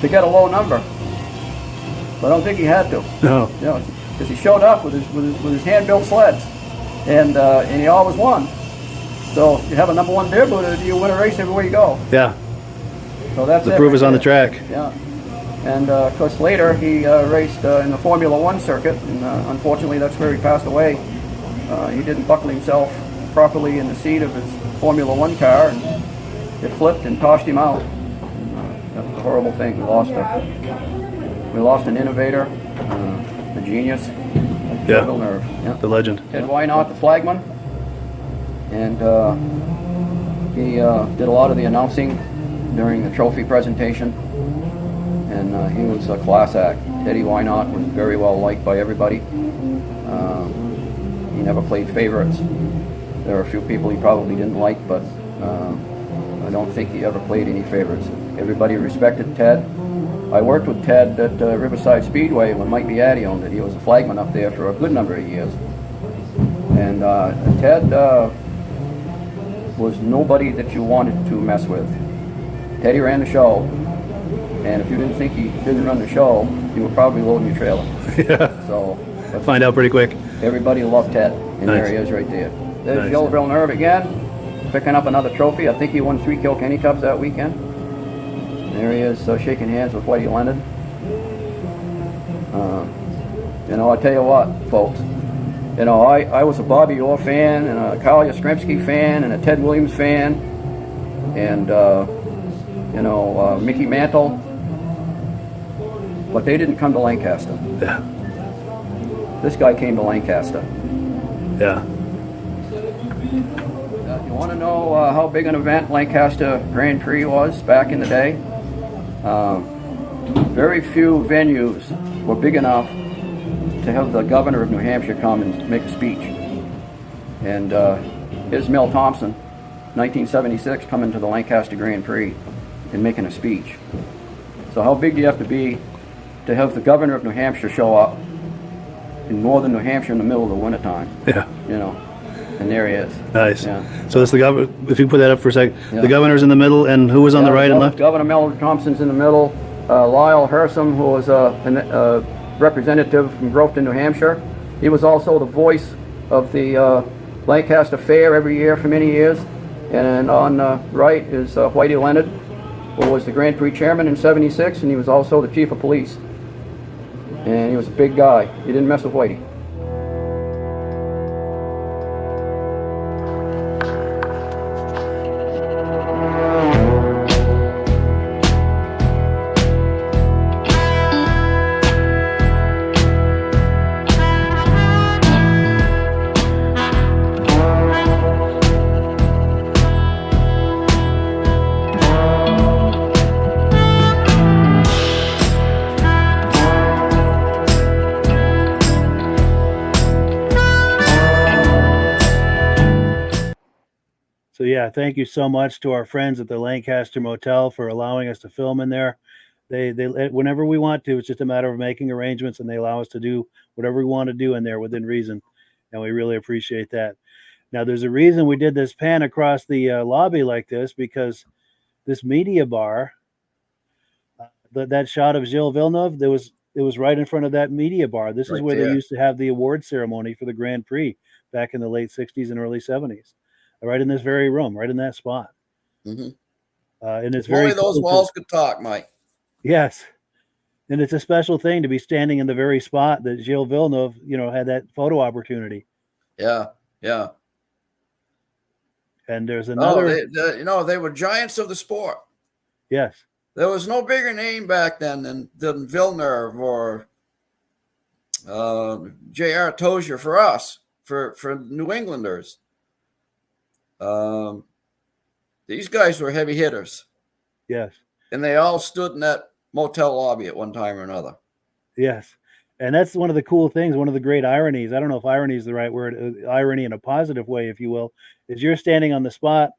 get a low number. But I don't think he had to. No. You know, because he showed up with his hand-built sleds, and he always won. So you have a number 1 deer Buddha, you win a race everywhere you go. Yeah. So that's The it proof right is on the there. track. Yeah. And of course later he raced in the Formula One circuit, and unfortunately that's where he passed away. He didn't buckle himself properly in the seat of his Formula One car, and it flipped and tossed him out. That was a horrible thing. We lost an innovator, a genius, Yeah. Villeneuve. Yeah. The legend. Ted Wynot, the flagman, and he did a lot of the announcing during the trophy presentation, and he was a class act. Teddy Wynot was very well liked by everybody. He never played favorites. There are a few people he probably didn't like, but I don't think he ever played any favorites. Everybody respected Ted. I worked with Ted at Riverside Speedway when Mike Beatty owned it. He was a flagman up there for a good number of years. And Ted was nobody that you wanted to mess with. Teddy ran the show, and if you didn't think he didn't run the show, you were probably loading your trailer. Yeah. So Find out pretty quick. everybody loved Ted, and Nice. there he is right there. There's Nice. Joe Villeneuve again, picking up another trophy. I think he won 3 Kilkenny Cups that weekend. There he is, shaking hands with Whitey Leonard. You know, I tell you what, folks. You know, I was a Bobby Orr fan, and a Carl Yastrzemski fan, and a Ted Williams fan, and you know, Mickey Mantle. But they didn't come to Lancaster. Yeah. This guy came to Lancaster. Yeah. You want to know how big an event Lancaster Grand Prix was back in the day? Very few venues were big enough to have the governor of New Hampshire come and make a speech. And here's Mel Thompson, 1976, coming to the Lancaster Grand Prix and making a speech. So how big do you have to be to have the governor of New Hampshire show up in northern New Hampshire in the middle of the wintertime? Yeah. You know, and there he is. Nice. Yeah. So it's the governor. If you put that up for a second, Yeah. the governor's in the middle, and who was on the right and left? Governor Mel Thompson's in the middle. Lyle Hersom, who was a representative from Groveton, New Hampshire. He was also the voice of the Lancaster Fair every year for many years. And on the right is Whitey Leonard, who was the Grand Prix chairman in '76, and he was also the chief of police. And he was a big guy. You didn't mess with Whitey. So yeah, thank you so much to our friends at the Lancaster Motel for allowing us to film in there. They whenever we want to, it's just a matter of making arrangements, and they allow us to do whatever we want to do in there within reason, and we really appreciate that. Now, there's a reason we did this pan across the lobby like this, because this media bar, that shot of Gilles Villeneuve, it was right in front of that media bar. This is Right where there. they used to have the award ceremony for the Grand Prix back in the late '60s and early '70s. Right in this very room, right in that spot. Mhm. And it's If only very those cool walls could talk, Mike. yes. And it's a special thing to be standing in the very spot that Gilles Villeneuve, had that photo opportunity. Yeah, yeah. And there's Oh, another, they were giants of the sport. yes, There was no bigger name back then than Villeneuve or J.R. Tozier for us, for New Englanders. These guys were heavy hitters, yes, and they all stood in that motel lobby at one time or another. yes. And that's one of the cool things, one of the great ironies. I don't know if irony is the right word, irony in a positive way, if you will, is you're standing on the spot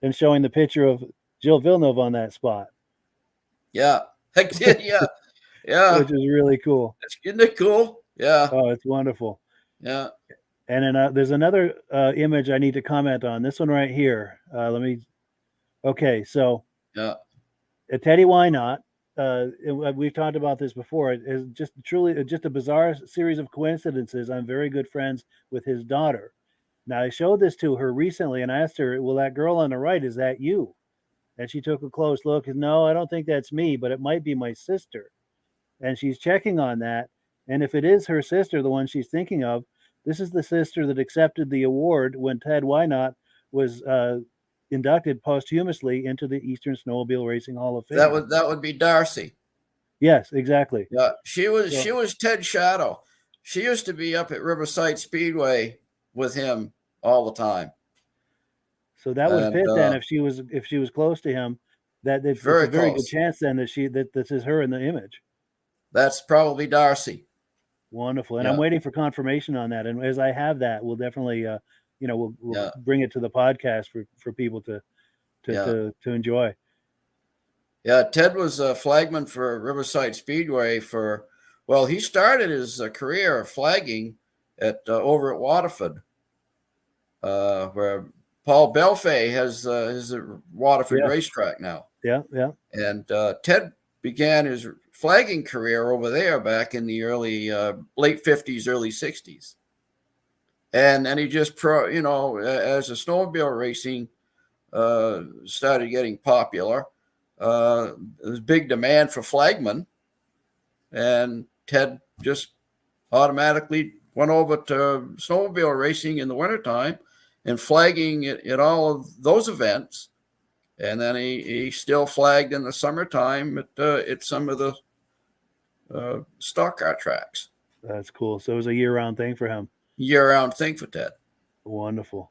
and showing the picture of Gilles Villeneuve on that spot, Yeah, I did. Yeah, yeah. which is really cool. Isn't it cool? Yeah, Oh, it's wonderful. yeah. And then there's another image I need to comment on. This one right here. Okay, so Yeah. Teddy Wynot we've talked about this before. It is just truly just a bizarre series of coincidences. I'm very good friends with his daughter. Now, I showed this to her recently and I asked her, well, that girl on the right, is that you? And she took a close look and no, I don't think that's me, but it might be my sister. And she's checking on that. And if it is her sister, the one she's thinking of, this is the sister that accepted the award when Ted Wynot was inducted posthumously into the Eastern Snowmobile Racing Hall of Fame. That would be Darcy. Yes, exactly. Yeah, she was Ted's shadow. She used to be up at Riverside Speedway with him all the time. So that would fit then if she was close to him. It's a very good chance then that this is her in the image. That's probably Darcy. Wonderful, and I'm waiting for confirmation on that. And as I have that, we'll definitely we'll bring it to the podcast for people to enjoy. Yeah, Ted was a flagman for Riverside Speedway he started his career flagging at over at Waterford, where Paul Belfay has his Waterford racetrack now. Yeah. And Ted began his flagging career over there back in the late 50s, early 60s. And then he just as the snowmobile racing started getting popular, there was big demand for flagmen, and Ted just automatically went over to snowmobile racing in the wintertime and flagging at all of those events. And then he still flagged in the summertime at some of the stock car tracks. That's cool. So it was a year-round thing for him. Year-round thing for Ted. Wonderful.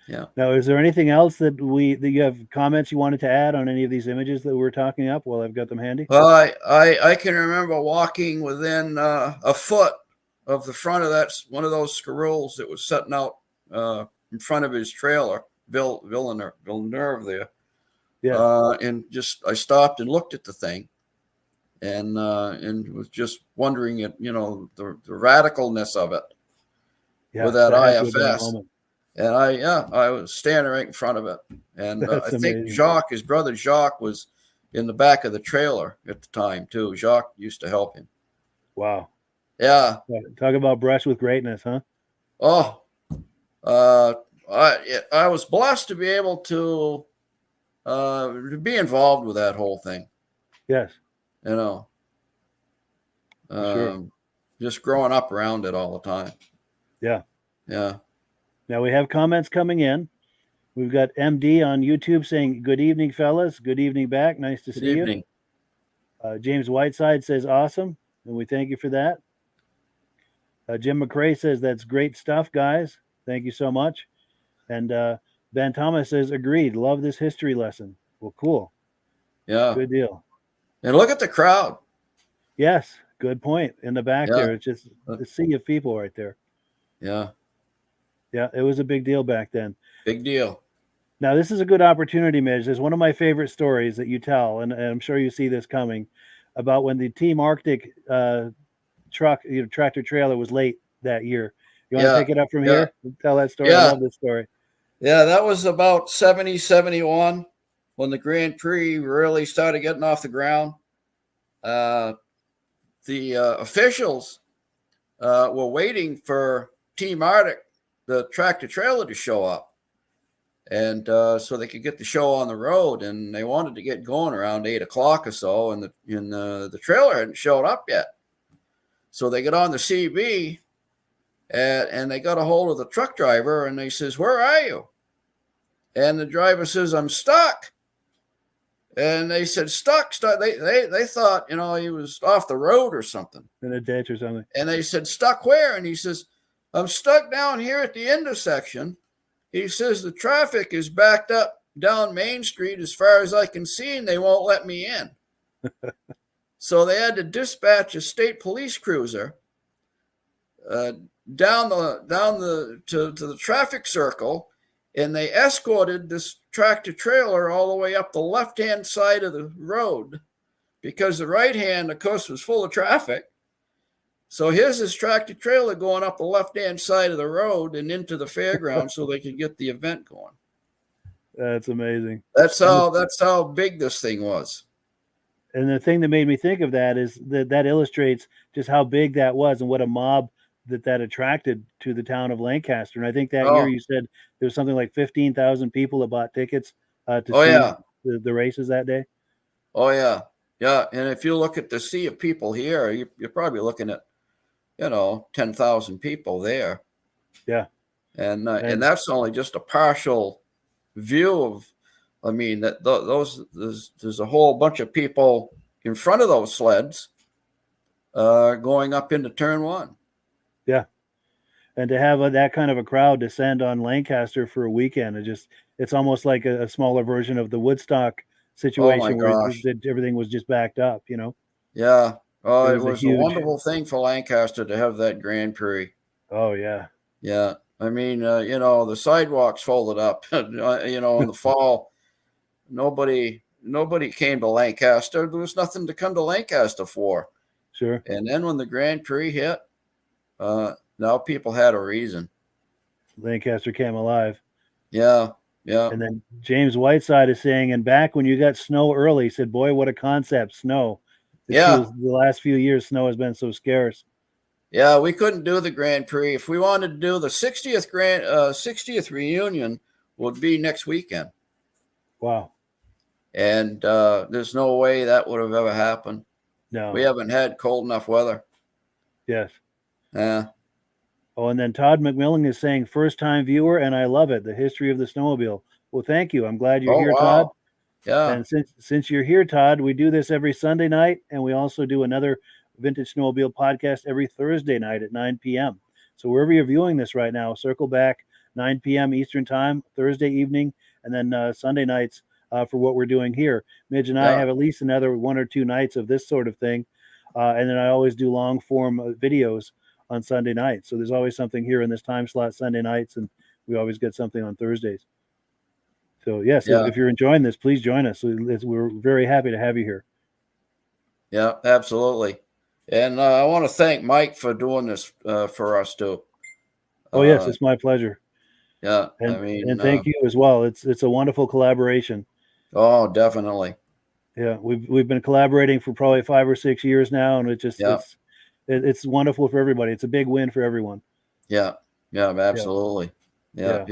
Yeah. Now, is there anything else that you have comments you wanted to add on any of these images that we're talking up while I've got them handy? Well, I can remember walking within a foot of the front of one of those squirrels that was setting out in front of his trailer, Villeneuve there. Yeah. And I stopped and looked at the thing, and was just wondering at the radicalness of it with that IFS. And I was standing right in front of it, and I think Jacques, his brother Jacques, was in the back of the trailer at the time too. Jacques used to help him. Wow. Yeah. Talk about brush with greatness, huh? Oh, I was blessed to be able to be involved with that whole thing. Yes. Sure. Just growing up around it all the time. Yeah. Yeah. Now we have comments coming in. We've got MD on YouTube saying, "Good evening, fellas. Good evening back. Nice to see you." James Whiteside says, "Awesome," and we thank you for that. Jim McCrae says, "That's great stuff, guys. Thank you so much." And Ben Thomas says, "Agreed. Love this history lesson." Well, cool. Yeah. Good deal. And look at the crowd. Yes. Good point. In the back there, it's just a sea of people right there. Yeah. Yeah. It was a big deal back then. Big deal. Now, this is a good opportunity, Midge. There's one of my favorite stories that you tell, and I'm sure you see this coming, about when the Team Arctic tractor trailer was late that year. You want to pick it up from here? Tell that story. I love this story. Yeah, that was about 70, 71 when the Grand Prix really started getting off the ground. The officials were waiting for Team Arctic, the tractor trailer, to show up. And so they could get the show on the road, and they wanted to get going around 8 o'clock or so, and the trailer hadn't showed up yet. So they get on the CB, and they got a hold of the truck driver, and they says, "Where are you?" And the driver says, "I'm stuck." And they said, "Stuck." They thought, he was off the road or something. In a ditch or something. And they said, "Stuck where?" And he says, "I'm stuck down here at the intersection." He says, "The traffic is backed up down Main Street as far as I can see, and they won't let me in." So they had to dispatch a state police cruiser down to the traffic circle, and they escorted this tractor trailer all the way up the left-hand side of the road, because the right hand, of course, was full of traffic. So here's this tractor trailer going up the left-hand side of the road and into the fairground so they could get the event going. That's amazing. That's how big this thing was. And the thing that made me think of that is that illustrates just how big that was and what a mob that attracted to the town of Lancaster. And I think that year Oh, you said there was something like 15,000 people that bought tickets to oh see yeah. the races that day. Oh yeah. Yeah. And if you look at the sea of people here, you're probably looking at, 10,000 people there. Yeah. And And that's only just a partial view of, I mean, that there's a whole bunch of people in front of those sleds going up into turn one. yeah. And to have that kind of a crowd descend on Lancaster for a weekend, it's almost like a smaller version of the Woodstock Oh my situation where gosh. everything was just backed up, Yeah. It Oh, it was a was a huge, wonderful thing for Lancaster to have that Grand Prix. oh yeah. Yeah. I mean, the sidewalks folded up, in the fall, nobody came to Lancaster. There was nothing to come to Lancaster for. Sure. And then when the Grand Prix hit, now people had a reason. Lancaster came alive. Yeah. Yeah. And then James Whiteside is saying, and back when you got snow early, he said, boy, what a concept, snow. It Yeah. feels the last few years snow has been so scarce. Yeah. We couldn't do the Grand Prix. If we wanted to do the 60th reunion would be next weekend. Wow. And there's no way that would have ever happened. No. We haven't had cold enough weather. Yes. Yeah. Oh, and then Todd McMillan is saying, first time viewer, and I love it. The history of the snowmobile. Well, thank you. I'm glad you're Oh, here, wow. Todd. Yeah. And since you're here, Todd, we do this every Sunday night, and we also do another Vintage Snowmobile podcast every Thursday night at 9 p.m. So wherever you're viewing this right now, circle back 9 p.m. Eastern time, Thursday evening, and then Sunday nights for what we're doing here. Midge and I Yeah. have at least another 1 or 2 nights of this sort of thing. And then I always do long form videos on Sunday nights. So there's always something here in this time slot Sunday nights, and we always get something on Thursdays. So yes, Yeah. if you're enjoying this, please join us. We're very happy to have you here. Yeah, absolutely. And I want to thank Mike for doing this for us too. Oh yes, it's my pleasure. Yeah, And thank you as well. It's a wonderful collaboration. Oh, definitely. Yeah, we've been collaborating for probably 5 or 6 years now, and Yeah. it's wonderful for everybody. It's a big win for everyone. Yeah, absolutely. Yeah,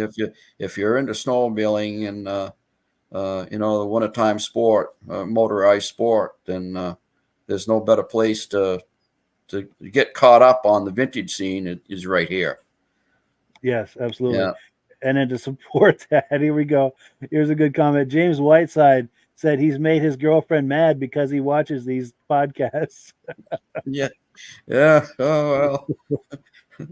if you're into snowmobiling and the wintertime sport, motorized sport, then there's no better place to get caught up on the vintage scene is right here. Yes, absolutely. Yeah. And then to support that, here we go. Here's a good comment. James Whiteside said he's made his girlfriend mad because he watches these podcasts. Yeah. Yeah. Oh well.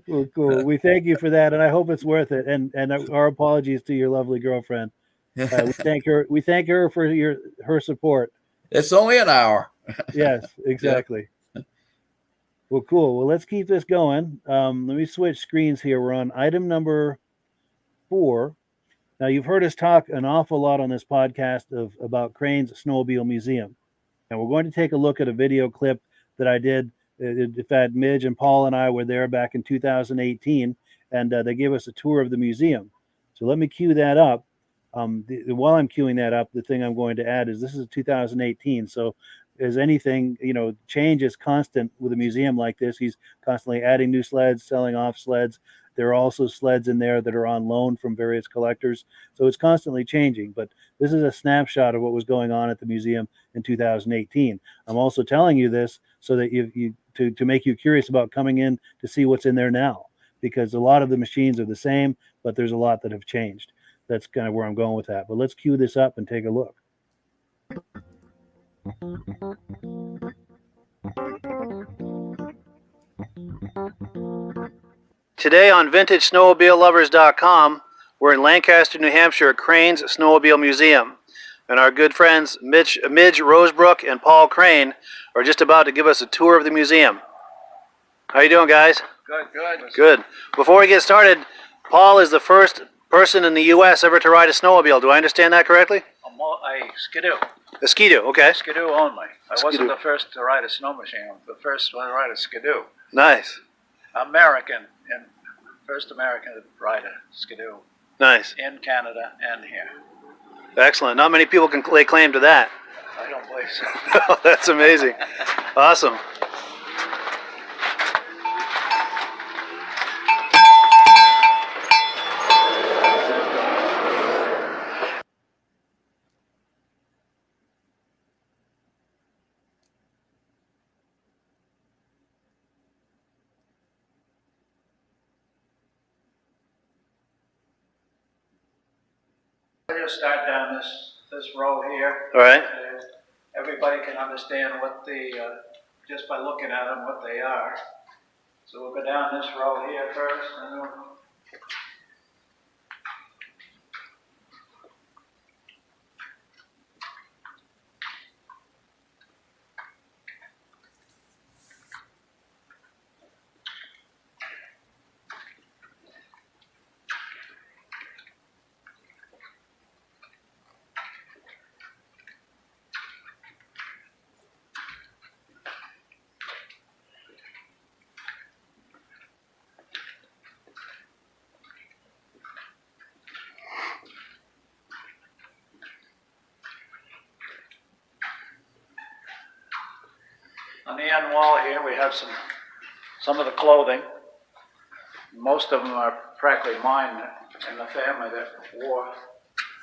Well, cool. We thank you for that, and I hope it's worth it. And our apologies to your lovely girlfriend. We thank her. We thank her for her support. It's only an hour. Yes, exactly. Well, cool. Well, let's keep this going. Let me switch screens here. We're on item number 4. Now, you've heard us talk an awful lot on this podcast about Crane's Snowmobile Museum. And we're going to take a look at a video clip that I did. In fact, Midge and Paul and I were there back in 2018, and they gave us a tour of the museum. So let me cue that up. While I'm queuing that up, the thing I'm going to add is this is 2018. So as anything, change is constant with a museum like this. He's constantly adding new sleds, selling off sleds. There are also sleds in there that are on loan from various collectors. So it's constantly changing. But this is a snapshot of what was going on at the museum in 2018. I'm also telling you this so that to make you curious about coming in to see what's in there now, because a lot of the machines are the same, but there's a lot that have changed. That's kind of where I'm going with that. But let's cue this up and take a look. Today on VintageSnowmobileLovers.com, we're in Lancaster, New Hampshire at Crane's Snowmobile Museum. And our good friends Midge Rosebrook and Paul Crane are just about to give us a tour of the museum. How you doing, guys? Good. Good. Before we get started, Paul is the first person in the U.S. ever to ride a snowmobile. Do I understand that correctly? I skidoo. A skidoo, okay. Skidoo only. I Skidoo. wasn't the first to ride a snow machine. I was the first one to ride a skidoo. Nice. American, and first American to ride a skidoo Nice. in Canada and here. Excellent. Not many people can lay claim to that. I don't believe so. That's amazing. Awesome. We'll just start down this row here. All right. Everybody can understand what just by looking at them, what they are. So we'll go down this row here first, and we'll on the end wall here, we have some of the clothing. Most of them are practically mine in the family that wore,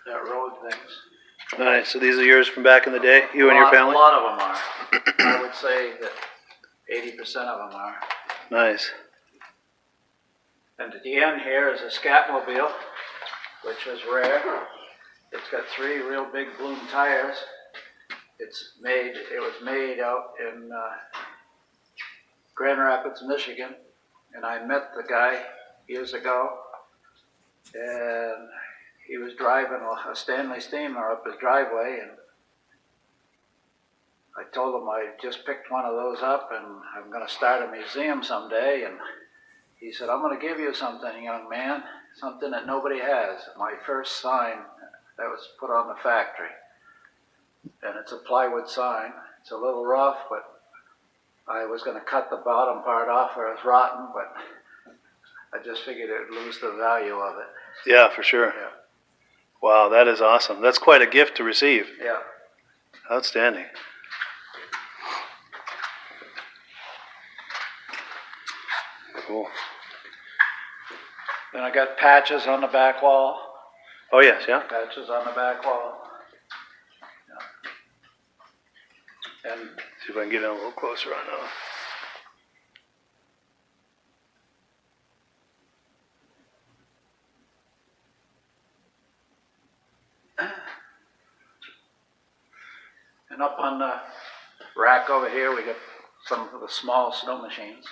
that rode things. Nice. So these are yours from back in the day, you and your family? A lot of them are. I would say that 80% of them are. Nice. And at the end here is a Scatmobile, which is rare. It's got 3 real big bloom tires. It was made out in Grand Rapids, Michigan, and I met the guy years ago, and he was driving a Stanley steamer up his driveway, and I told him I just picked one of those up and I'm going to start a museum someday, and he said, I'm going to give you something, young man, something that nobody has. My first sign that was put on the factory. And it's a plywood sign. It's a little rough, but I was going to cut the bottom part off where it's rotten, but I just figured it would lose the value of it. Yeah, for sure. Yeah. Wow, that is awesome. That's quite a gift to receive. Yeah. Outstanding. Cool. Then I got patches on the back wall. Oh, yes, yeah. Patches on the back wall. Yeah. And See if I can get in a little closer on that one. And up on the rack over here, we got some of the small snow machines.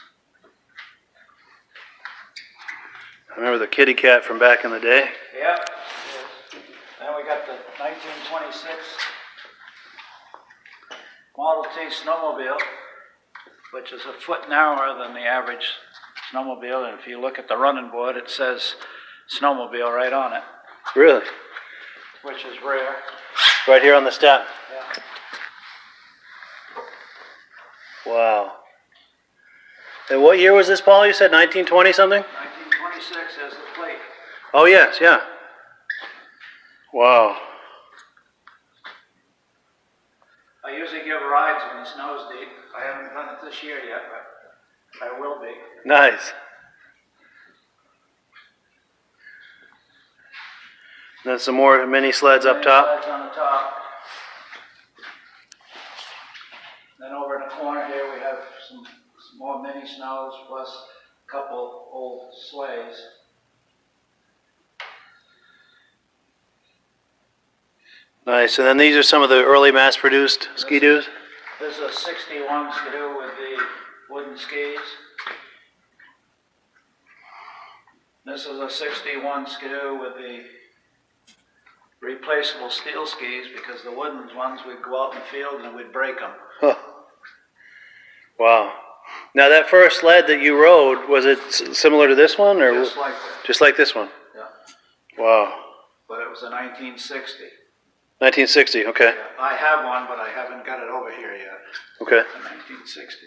I remember the kitty cat from back in the day. Yep. Then we got the 1926 Model T snowmobile, which is a foot narrower than the average snowmobile. And if you look at the running board, it says snowmobile right on it, Really? which is rare. Right here on the step. Yeah. Wow. And what year was this, Paul? You said 1920 something? 1926 is the plate. Oh, yes, yeah. Wow. I usually give rides when the snow's deep. I haven't done it this year yet, but I will be. Nice. Then some more mini sleds up top. Sleds on the top. Then over in the corner here, we have some more mini snows plus a couple old sleighs. Nice. And then these are some of the early mass-produced ski-doos? This is a 61 Skidoo with the wooden skis. This is a 61 Skidoo with the replaceable steel skis, because the wooden ones we'd go out in the field and we'd break them. Huh. Wow. Now that first sled that you rode, was it similar to this one, or Just like that. just like this one? Yeah. Wow. But it was a 1960. 1960. Okay. Yeah. I have one, but I haven't got it over here yet. Okay. The 1960.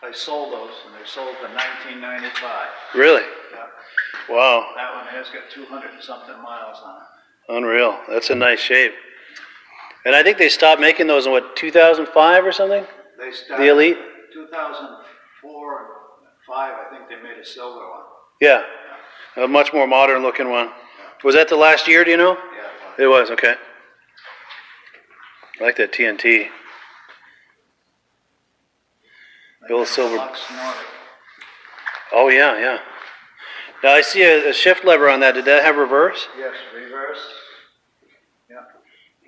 I sold those, and they sold for $19.95. Really? Yeah. Wow. That one has got 200 and something miles on it. Unreal. That's a nice shape. And I think they stopped making those in, what, 2005 or something? They started The Elite? 2004 and 5, I think they made a silver one. Yeah. A much more modern looking one. Was that the last year, do you know? Yeah. It was, okay. I like that TNT. The old silver. Lux Nordic. Oh, yeah, yeah. Now I see a shift lever on that. Did that have reverse? Yes, reverse. Yeah.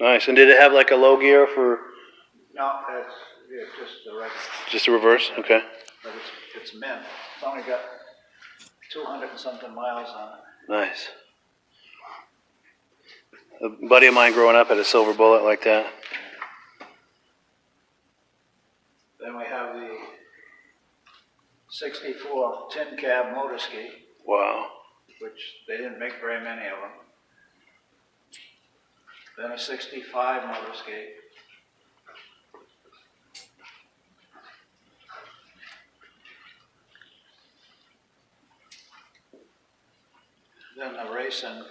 Nice. And did it have like a low gear for No, that's just the regular. just a reverse? Okay. But it's mint. It's only got 200 and something miles on it. Nice. A buddy of mine growing up had a silver bullet like that. Then we have the 64 tin cab motor ski, Wow. which they didn't make very many of them. Then a 65 motor ski. Then a racing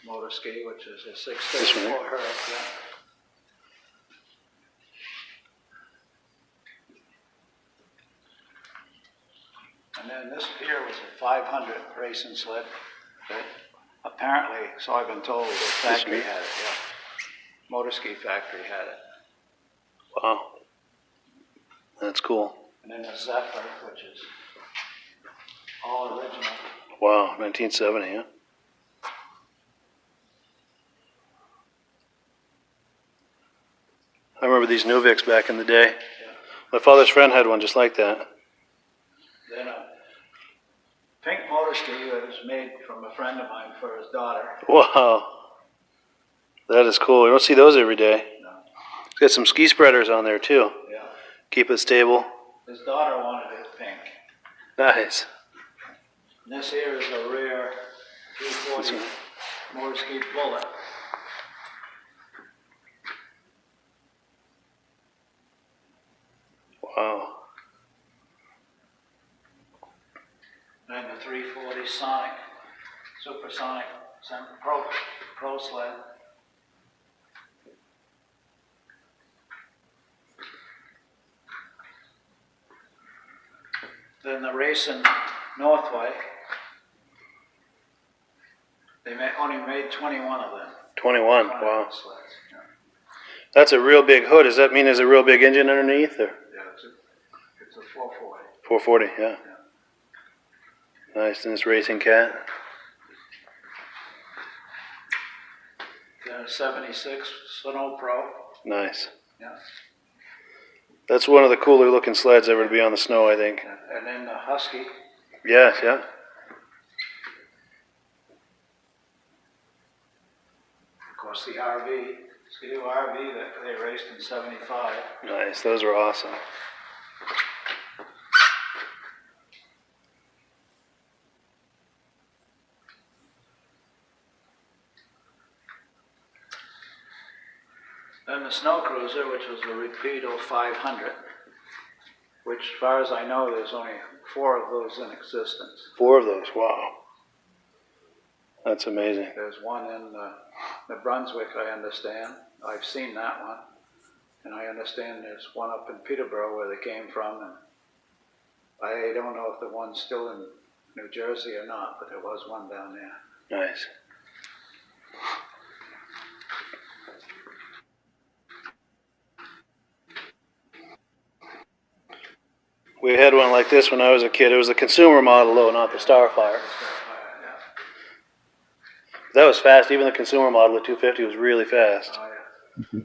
motor ski, which is a 634 Herc. Yeah. And then this here was a 500 racing sled. Okay. Apparently, so I've been told, the factory had it, yeah. Motor ski factory had it. Wow. That's cool. And then a Zephyr, which is all original. Wow. 1970, yeah. I remember these Nuvics back in the day. Yeah. My father's friend had one just like that. Then a pink motor ski that was made from a friend of mine for his daughter. Wow. That is cool. You don't see those every day. No. It's got some ski spreaders on there too. Yeah. Keep it stable. His daughter wanted it pink. Nice. And this here is a rare 340 motor ski bullet. Wow. And the 340 Sonic, Supersonic Pro sled. Then the racing Northway. They only made 21 of them. 21. Wow. Sleds. Yeah. That's a real big hood. Does that mean there's a real big engine underneath? Or? Yeah, it's a 440. 440, yeah. Nice. And this racing cat. Then a 76 Snow Pro. Nice. Yeah. That's one of the cooler looking sleds ever to be on the snow, I think. And then the Husky. Yes, yeah. Of course, the RV, Ski-Doo RV that they raced in 75. Nice. Those were awesome. Then the Snow Cruiser, which was a Rapido 500, which, as far as I know, there's only 4 of those in existence. 4 of those. Wow. That's amazing. There's one in New Brunswick, I understand. I've seen that one. And I understand there's one up in Peterborough where they came from. And I don't know if the one's still in New Jersey or not, but there was one down there. Nice. We had one like this when I was a kid. It was the consumer model, though, not the Starfire. That was fast. Even the consumer model, the 250, was really fast. Oh, yeah.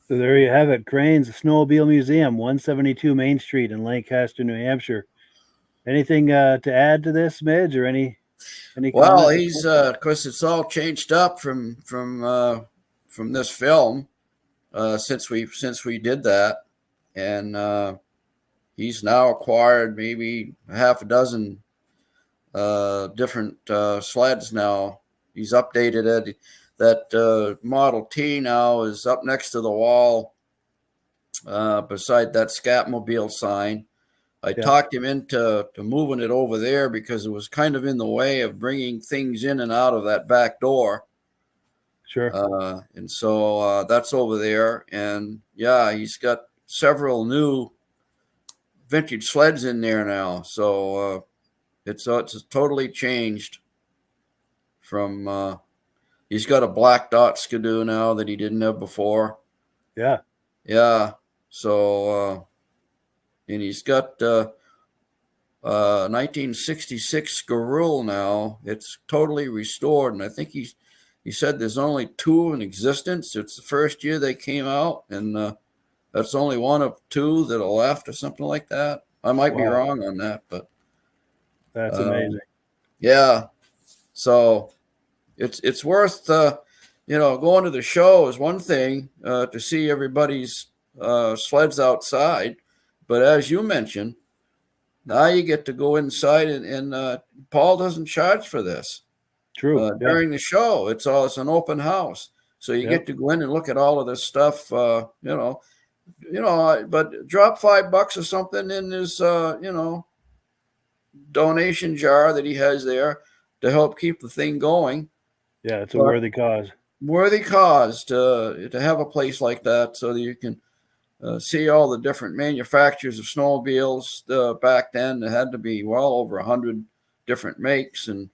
So there you have it. Crane's Snowmobile Museum, 172 Main Street in Lancaster, New Hampshire. Anything to add to this, Midge, or any Well, comments? he's of course it's all changed up from this film since we did that, and he's now acquired maybe half a dozen different sleds now. He's updated it. That Model T now is up next to the wall beside that Scatmobile sign. I talked him into moving it over there because it was kind of in the way of bringing things in and out of that back door. Sure. And so that's over there. And yeah, he's got several new vintage sleds in there now. So it's totally changed from he's got a black dot Skidoo now that he didn't have before. Yeah. Yeah. So and he's got 1966 Scarroll now. It's totally restored, and I think he said there's only 2 in existence. It's the first year they came out, and that's only one of 2 that are left, or something like that. I might be wrong on that, but that's amazing. Yeah, so it's worth going to the show is one thing to see everybody's sleds outside, but as you mentioned, now you get to go inside, and Paul doesn't charge for this. True. During the show, it's an open house, so you get to go in and look at all of this stuff. But drop $5 or something in his donation jar that he has there to help keep the thing going. Yeah, it's a worthy cause. Worthy cause to have a place like that, so that you can see all the different manufacturers of snowmobiles. Back then, there had to be well over 100 different makes, and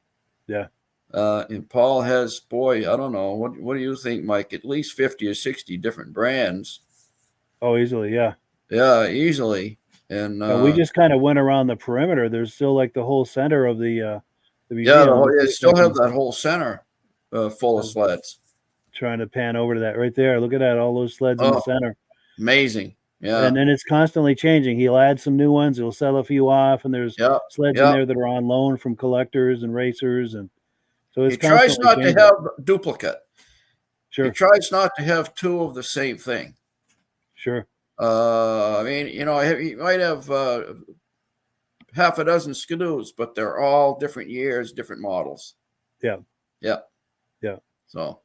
and Paul has, I don't know, what do you think, Mike? At least 50 or 60 different brands. Oh, easily, yeah. Yeah, easily. And we just kind of went around the perimeter. There's still like the whole center of the museum. Yeah, they still have that whole center full of sleds. Trying to pan over to that right there. Look at that, all those sleds in the center. Amazing. Yeah. And then it's constantly changing. He'll add some new ones. He'll sell a few off, and there's sleds in there that are on loan from collectors and racers, and so it's. He tries not to have duplicate. Sure. He tries not to have 2 of the same thing. Sure. I mean, he might have half a dozen Skidoos, but they're all different years, different models. Yeah. Yeah. Yeah. So.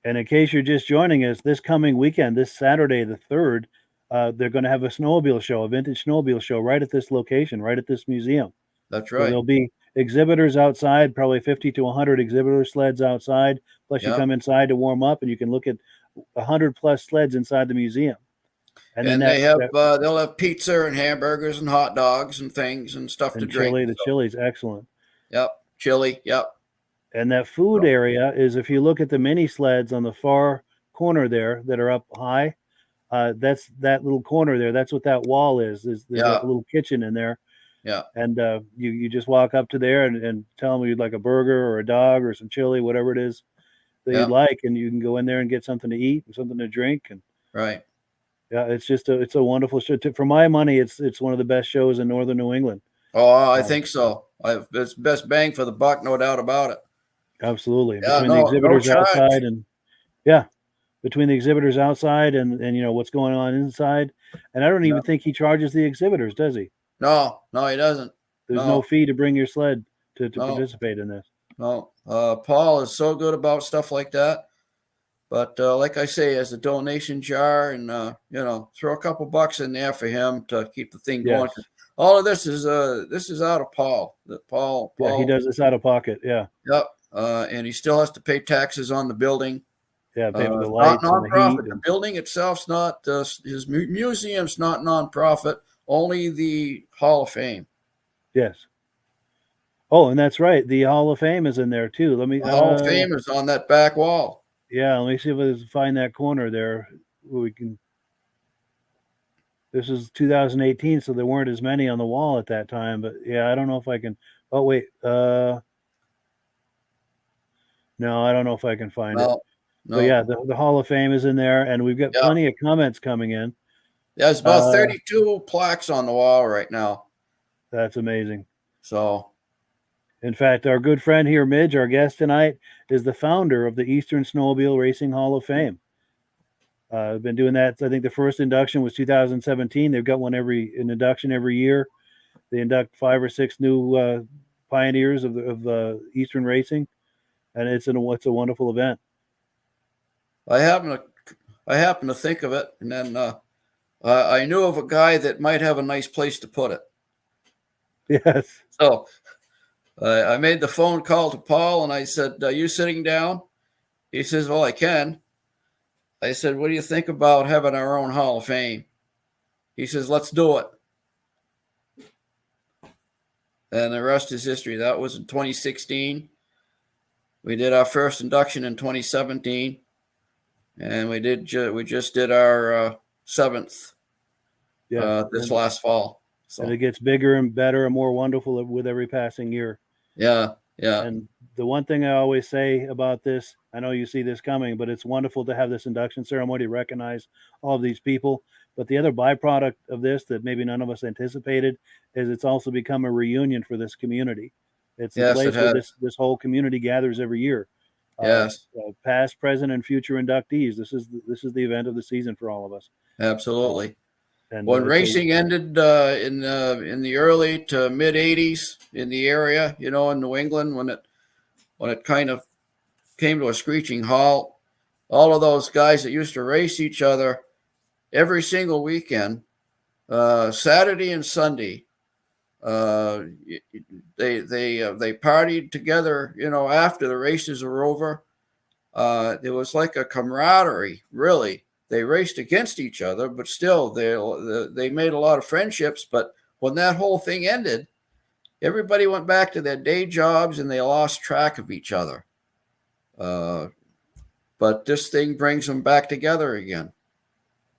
And in case you're just joining us, this coming weekend, this Saturday, the 3rd, they're going to have a snowmobile show, a vintage snowmobile show right at this location, right at this museum. That's right. So there'll be exhibitors outside, probably 50 to 100 exhibitor sleds outside. Plus you come inside to warm up, and you can look at 100 plus sleds inside the museum. And then they'll have pizza and hamburgers and hot dogs and things and stuff to drink. The chili's excellent. Yep. Chili. Yep. And that food area is, if you look at the mini sleds on the far corner there that are up high, that's that little corner there. That's what that wall is. There's a little kitchen in there. Yeah. And you just walk up to there and tell them you'd like a burger or a dog or some chili, whatever it is that you'd like, and you can go in there and get something to eat and something to drink. And right. Yeah, it's a wonderful show. For my money, it's one of the best shows in northern New England. Oh, I think so. It's best bang for the buck, no doubt about it. Absolutely. Between the exhibitors outside between the exhibitors outside and what's going on inside. And I don't even think he charges the exhibitors, does he? No, he doesn't. There's no fee to bring your sled to participate in this. No. Paul is so good about stuff like that. But like I say, as a donation jar, and throw a couple bucks in there for him to keep the thing going. Yes. All of this is out of Paul. Paul. Yeah, he does this out of pocket. Yeah. Yep. And he still has to pay taxes on the building. Yeah, pay for the lights not and nonprofit. the heat. The building itself's not. His museum's not nonprofit. Only the Hall of Fame. Yes. Oh, and that's right. The Hall of Fame is in there too. The Hall of Fame is on that back wall. Yeah, let me see if I can find that corner there. We can. This is 2018, so there weren't as many on the wall at that time. But yeah, I don't know if I can. Oh wait, no, I don't know if I can find it. No. But yeah, the Hall of Fame is in there, and we've got plenty of comments coming in. There's about 32 plaques on the wall right now. That's amazing. So. In fact, our good friend here, Midge, our guest tonight, is the founder of the Eastern Snowmobile Racing Hall of Fame. I've been doing that. I think the first induction was 2017. They've got an induction every year. They induct 5 or 6 new pioneers of Eastern racing, and it's a wonderful event. I happen to think of it, and then I knew of a guy that might have a nice place to put it. Yes. So I made the phone call to Paul, and I said, "Are you sitting down?" He says, "Well, I can." I said, "What do you think about having our own Hall of Fame?" He says, "Let's do it." And the rest is history. That was in 2016. We did our first induction in 2017, and we just did our 7th this last fall. So. And it gets bigger and better and more wonderful with every passing year. Yeah. And the one thing I always say about this, I know you see this coming, but it's wonderful to have this induction ceremony to recognize all of these people. But the other byproduct of this that maybe none of us anticipated is it's also become a reunion for this community. It's a place where this whole community gathers every year. Yes. Past, present, and future inductees. This is the event of the season for all of us. Absolutely. And when racing ended in the early to mid 80s in the area, in New England, when it kind of came to a screeching halt, all of those guys that used to race each other every single weekend, Saturday and Sunday, they partied together, after the races were over. There was like a camaraderie, really. They raced against each other, but still they made a lot of friendships. But when that whole thing ended, everybody went back to their day jobs and they lost track of each other. But this thing brings them back together again.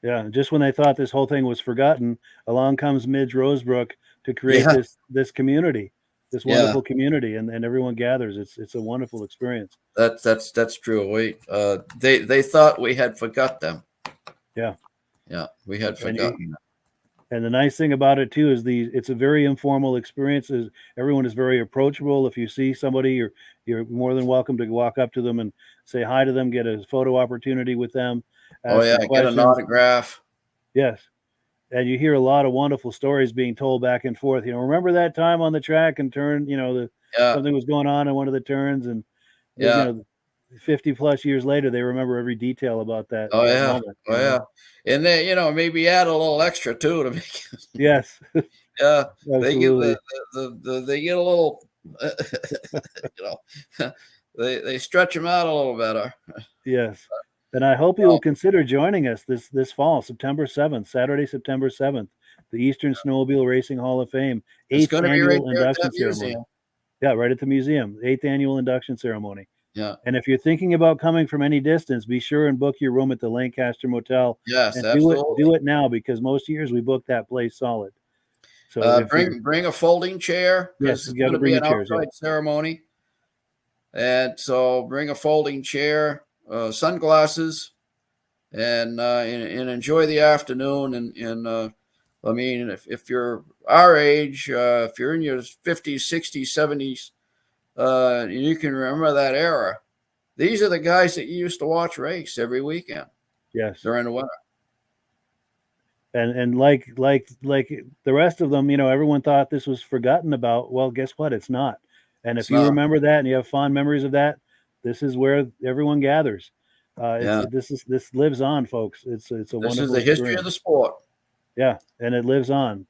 Yeah, just when they thought this whole thing was forgotten, along comes Midge Rosebrook to create this community, this wonderful community, and everyone gathers. It's a wonderful experience. That's true. They thought we had forgot them. Yeah, we had forgotten. And the nice thing about it too is it's a very informal experience. Everyone is very approachable. If you see somebody, you're more than welcome to walk up to them and say hi to them, get a photo opportunity with them. Get an autograph. Yes. And you hear a lot of wonderful stories being told back and forth. Remember that time on the track and turn, something was going on in one of the turns, and 50 plus years later, they remember every detail about that. Moment, and then maybe add a little extra too to make it. Yes. Yeah, absolutely. They get a little, they stretch them out a little better. Yes. And I hope you will consider joining us this fall, September 7th, Saturday, September 7th, the Eastern Snowmobile Racing Hall of Fame, 8th annual induction ceremony. Yeah, right at the museum, 8th annual induction ceremony. Yeah. And if you're thinking about coming from any distance, be sure and book your room at the Lancaster Motel. Yes, and absolutely. Do it now, because most years we book that place solid. So bring a folding chair. Yes, it's going to be an outside ceremony. And so bring a folding chair, sunglasses, and enjoy the afternoon. And I mean, if you're our age, if you're in your 50s, 60s, 70s, you can remember that era. These are the guys that you used to watch race every weekend. Yes, during the winter. And like the rest of them, everyone thought this was forgotten about. Well, guess what? It's not. And if you remember that and you have fond memories of that, this is where everyone gathers. This lives on, folks. It's a wonderful. This is the history of the sport. Yeah, and it lives on.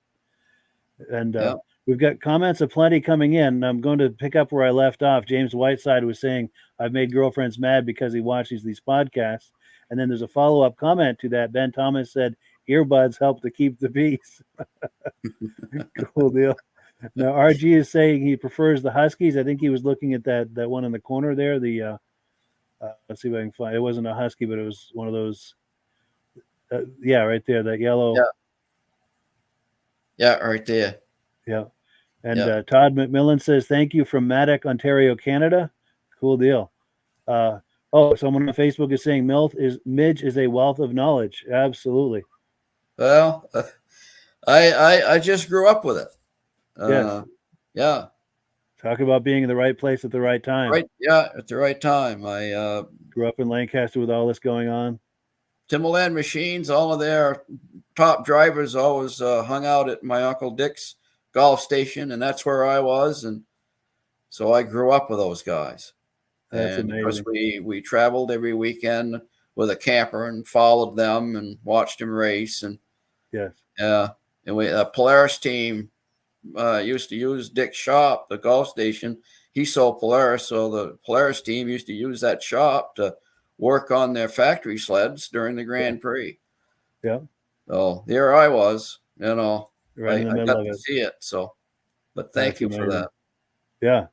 And we've got comments aplenty coming in. I'm going to pick up where I left off. James Whiteside was saying, "I've made girlfriends mad because he watches these podcasts." And then there's a follow-up comment to that. Ben Thomas said, "Earbuds help to keep the peace." Cool deal. Now RG is saying he prefers the Huskies. I think he was looking at that one in the corner there. The let's see if I can find. It wasn't a Husky, but it was one of those. Right there, that yellow. Yeah, right there. Yeah. And Todd McMillan says, "Thank you from Maddock, Ontario, Canada." Cool deal. Someone on Facebook is saying Midge is a wealth of knowledge. Absolutely. Well, I just grew up with it. Yeah. Talk about being in the right place at the right time. Right. Yeah. At the right time. I grew up in Lancaster with all this going on. Timberland Machines, all of their top drivers always hung out at my Uncle Dick's golf station, and that's where I was. And so I grew up with those guys. That's and of course, amazing. we traveled every weekend with a camper and followed them and watched them race. And Yes. and we Polaris team used to use Dick's shop, the golf station. He sold Polaris, so the Polaris team used to use that shop to work on their factory sleds during the Grand Prix. Yeah. So there I was, Right in the I middle got of to it. see it. So, but thank That's you for amazing. that. Yeah.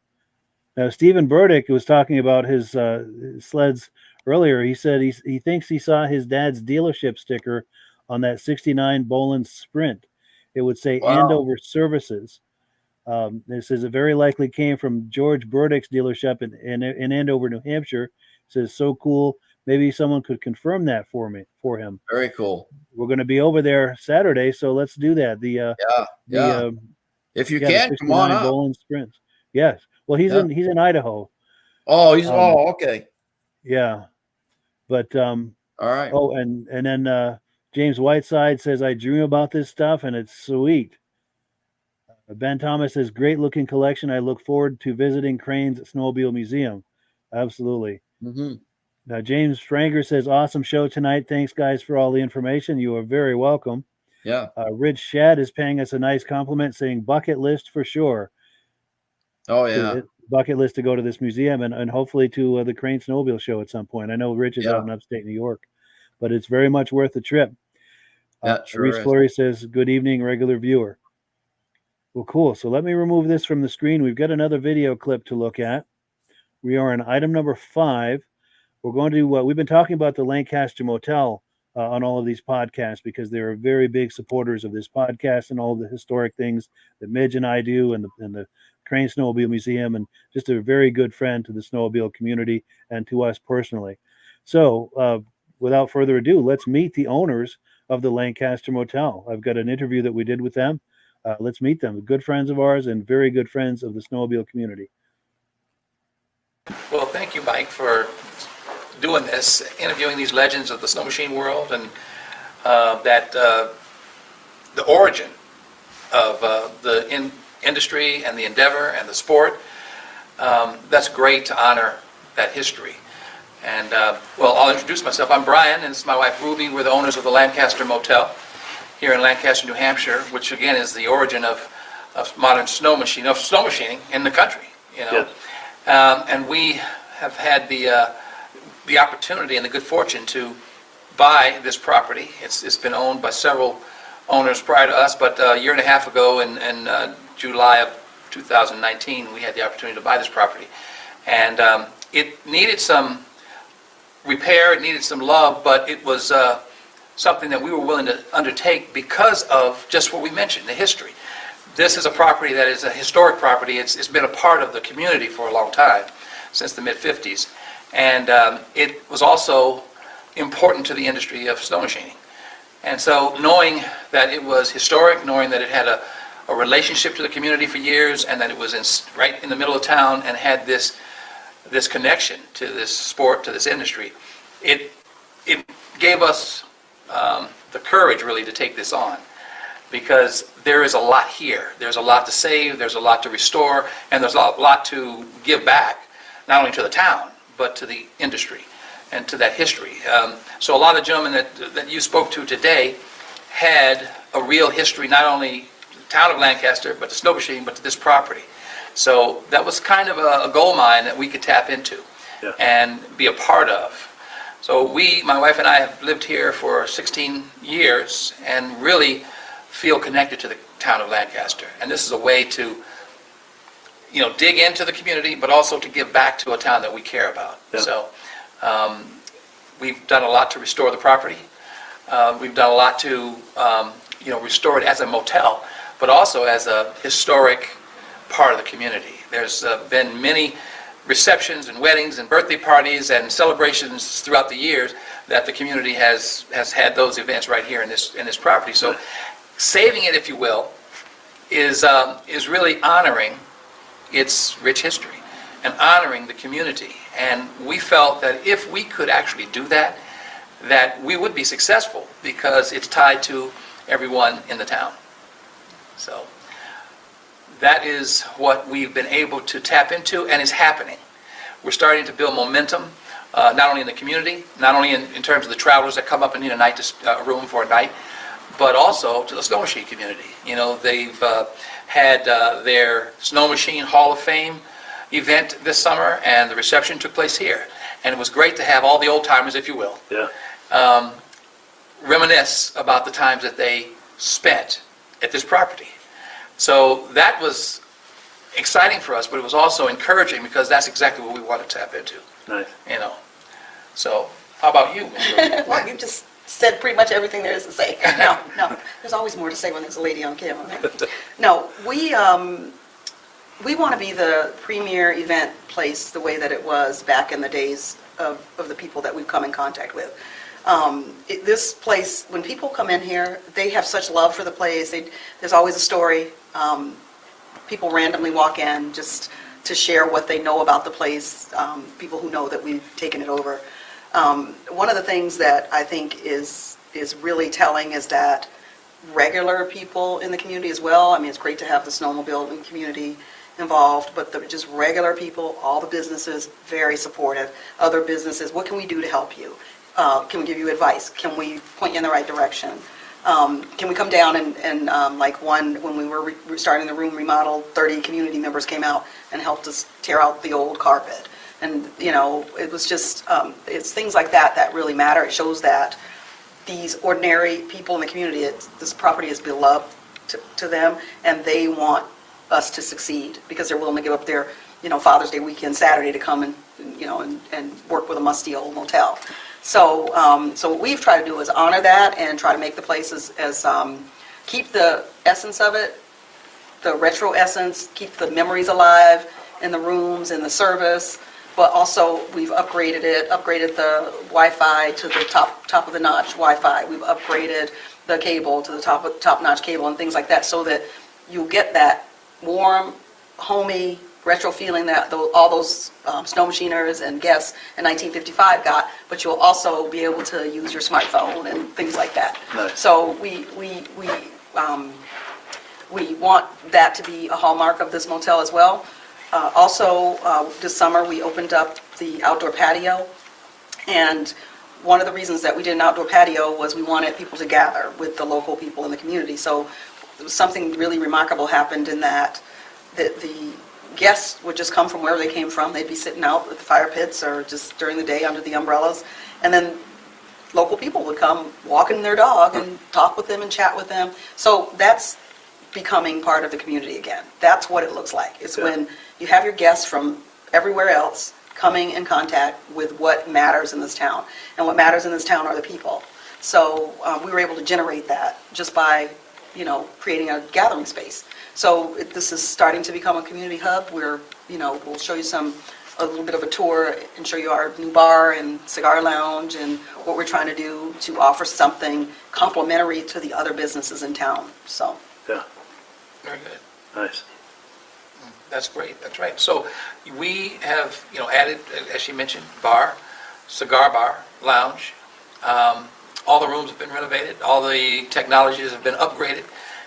Now, Stephen Burdick was talking about his sleds earlier. He said he thinks he saw his dad's dealership sticker on that 69 Boland Sprint. It would say Wow. Andover Services. This says it very likely came from George Burdick's dealership in Andover, New Hampshire. It says, so cool. Maybe someone could confirm that for him. Very cool. We're going to be over there Saturday, so let's do that. If you the can, come on 69 up. Boland Sprint. Yes. Well, he's in Idaho. Oh, okay. Yeah. But All right. oh, and then James Whiteside says, I dream about this stuff and it's sweet. Ben Thomas says, great looking collection. I look forward to visiting Crane's Snowmobile Museum. Absolutely. Mm-hmm. Now, James Franger says, awesome show tonight. Thanks, guys, for all the information. You are very welcome. Yeah. Rich Shad is paying us a nice compliment, saying bucket list for sure. Oh, yeah. Bucket list to go to this museum and hopefully to the Crane Snowmobile show at some point. I know Rich is out in upstate New York, but it's very much worth the trip. Sure Reese is. Fleury says, good evening, regular viewer. Well, cool. So let me remove this from the screen. We've got another video clip to look at. We are on item number 5. We're going to we've been talking about the Lancaster Motel on all of these podcasts because they're very big supporters of this podcast and all the historic things that Midge and I do and the Crane Snowmobile Museum, and just a very good friend to the snowmobile community and to us personally. So without further ado, let's meet the owners of the Lancaster Motel. I've got an interview that we did with them. Let's meet them. Good friends of ours and very good friends of the snowmobile community. Well, thank you, Mike, for doing this, interviewing these legends of the snow machine world, and the origin of the industry and the endeavor and the sport. That's great to honor that history. And well, I'll introduce myself. I'm Brian, and this is my wife Ruby. We're the owners of the Lancaster Motel here in Lancaster, New Hampshire, which again is the origin of modern snow machining in the country. You know, Yes. And we have had the opportunity and the good fortune to buy this property. It's been owned by several owners prior to us, but a year and a half ago in July of 2019, we had the opportunity to buy this property. And it needed some repair, it needed some love, but it was something that we were willing to undertake because of just what we mentioned, the history. This is a property that is a historic property. It's been a part of the community for a long time, since the mid-50s. And it was also important to the industry of snow machining. And so knowing that it was historic, knowing that it had a relationship to the community for years, and that it was right in the middle of town and had this connection to this sport, to this industry, it gave us the courage really to take this on, because there is a lot here. There's a lot to save, there's a lot to restore, and there's a lot to give back, not only to the town, but to the industry and to that history. So a lot of gentlemen that you spoke to today had a real history, not only the town of Lancaster, but to snow machining, but to this property. So that was kind of a gold mine that we could tap into and be a part of. So my wife and I have lived here for 16 years and really feel connected to the town of Lancaster. And this is a way to, dig into the community, but also to give back to a town that we care about. Yeah. So we've done a lot to restore the property. We've done a lot to, restore it as a motel, but also as a historic part of the community. There's been many receptions and weddings and birthday parties and celebrations throughout the years that the community has had those events right here in this property. So saving it, if you will, is really honoring its rich history and honoring the community. And we felt that if we could actually do that, that we would be successful because it's tied to everyone in the town. So that is what we've been able to tap into, and is happening. We're starting to build momentum, not only in the community, not only in terms of the travelers that come up and need a room for a night, but also to the snow machine community. You know, they've had their Snow Machine Hall of Fame event this summer, and the reception took place here. And it was great to have all the old timers, if you will, reminisce about the times that they spent at this property. So that was exciting for us, but it was also encouraging because that's exactly what we want to tap into. Nice. You know. So how about you, Ms. Rose? Well, you just said pretty much everything there is to say. No, there's always more to say when there's a lady on camera, right? No, we want to be the premier event place the way that it was back in the days of the people that we've come in contact with. This place, when people come in here, they have such love for the place. There's always a story. People randomly walk in just to share what they know about the place, people who know that we've taken it over. One of the things that I think is really telling is that regular people in the community as well, I mean, it's great to have the snowmobiling community involved, but just regular people, all the businesses, very supportive. Other businesses, what can we do to help you? Can we give you advice? Can we point you in the right direction? Can we come down and like when we were starting the room remodel, 30 community members came out and helped us tear out the old carpet. And, you know, it was just, it's things like that that really matter. It shows that these ordinary people in the community, this property is beloved to them, and they want us to succeed because they're willing to give up their, you know, Father's Day weekend, Saturday to come and, you know, and work with a musty old motel. So what we've tried to do is honor that and try to make the place as keep the essence of it, the retro essence, keep the memories alive in the rooms and the service, but also we've upgraded the Wi-Fi to the top of the notch Wi-Fi. We've upgraded the cable to the top notch cable and things like that, so that you'll get that warm, homey, retro feeling that all those snow machiners and guests in 1955 got, but you'll also be able to use your smartphone and things like that. Nice. So we want that to be a hallmark of this motel as well. Also, this summer we opened up the outdoor patio, and one of the reasons that we did an outdoor patio was we wanted people to gather with the local people in the community. So something really remarkable happened in that the guests would just come from wherever they came from. They'd be sitting out at the fire pits or just during the day under the umbrellas, and then local people would come walking their dog and talk with them and chat with them. So that's becoming part of the community again. That's what it looks like. It's when you have your guests from everywhere else coming in contact with what matters in this town. And what matters in this town are the people. So we were able to generate that just by, you know, creating a gathering space. So this is starting to become a community hub where, you know, we'll show you a little bit of a tour and show you our new bar and cigar lounge and what we're trying to do to offer something complementary to the other businesses in town. So. Yeah. Very good. Nice. That's great. That's right. So we have, you know, added, as she mentioned, bar, cigar bar, lounge. All the rooms have been renovated. All the technologies have been upgraded.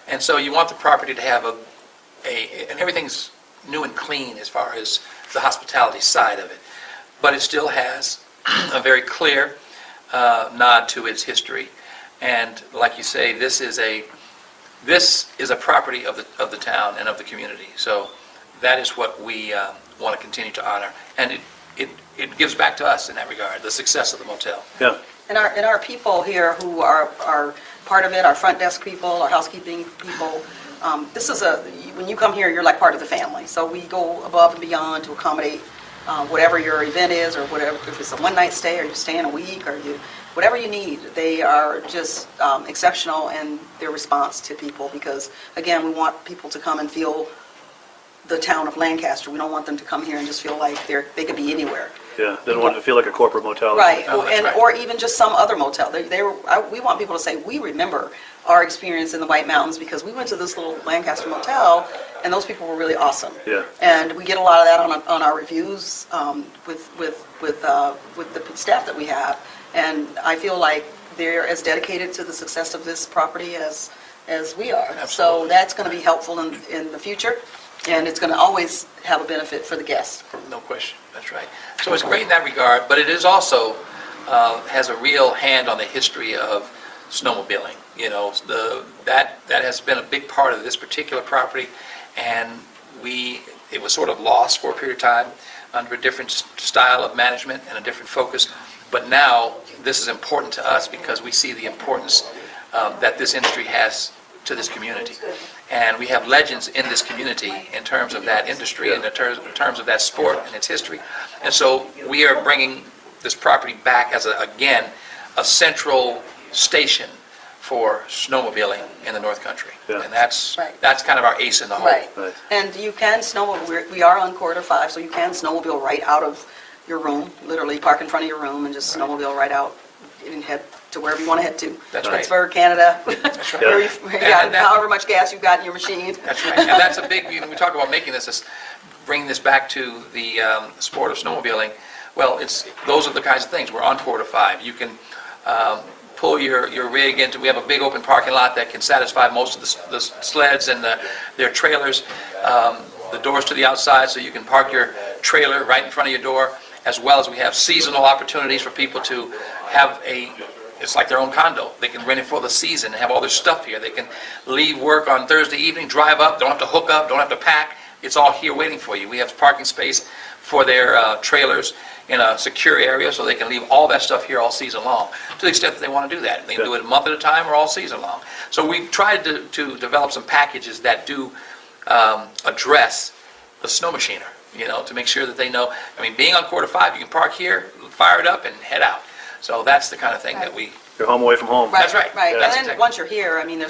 And so you want the property to have and everything's new and clean as far as the hospitality side of it. But it still has a very clear nod to its history. And like you say, this is a property of the town and of the community. So that is what we want to continue to honor. And it gives back to us in that regard, the success of the motel. Yeah. And our people here who are part of it, our front desk people, our housekeeping people, when you come here, you're like part of the family. So we go above and beyond to accommodate whatever your event is, or whatever, if it's a one-night stay or you're staying a week, or whatever you need. They are just exceptional in their response to people, because again, we want people to come and feel the town of Lancaster. We don't want them to come here and just feel like they could be anywhere. Yeah, they don't want it to feel like a corporate motel. Right, Oh, that's right. or even just some other motel. We want people to say, we remember our experience in the White Mountains because we went to this little Lancaster motel, and those people were really awesome. Yeah. And we get a lot of that on our reviews with the staff that we have. And I feel like they're as dedicated to the success of this property as we are. So Absolutely. that's going to be helpful in the future, and it's going to always have a benefit for the guests. No question, that's right. So it's great in that regard, but it is also has a real hand on the history of snowmobiling. You know, that has been a big part of this particular property, and it was sort of lost for a period of time under a different style of management and a different focus. But now this is important to us because we see the importance that this industry has to this community. And we have legends in this community in terms of that industry and in terms of that sport and its history. And so we are bringing this property back as, again, a central station for snowmobiling in the North Country. Yeah. And that's Right. kind of our ace in the hole. Right. Right. And you can snowmobile, we are on quarter 5, so you can snowmobile right out of your room, literally park in front of your room and just snowmobile right out and head to wherever you want to head to. That's right. Pittsburgh, Canada. That's right. Where you got however much gas you've got in your machine. That's right, and that's a big, we talk about making this, bringing this back to the sport of snowmobiling. Well, those are the kinds of things. We're on quarter 5. You can pull your rig into, we have a big open parking lot that can satisfy most of the sleds and their trailers. The doors to the outside, so you can park your trailer right in front of your door, as well as we have seasonal opportunities for people to have it's like their own condo. They can rent it for the season and have all their stuff here. They can leave work on Thursday evening, drive up, don't have to hook up, don't have to pack. It's all here waiting for you. We have parking space for their trailers in a secure area, so they can leave all that stuff here all season long, to the extent that they want to do that. They can do it a month at a time or all season long. So we've tried to develop some packages that do address the snow machiner, to make sure that they know. I mean, being on quarter 5, you can park here, fire it up, and head out. So that's the kind of thing that You're home away from home. That's right. Right, That's and then exactly. once you're here, I mean,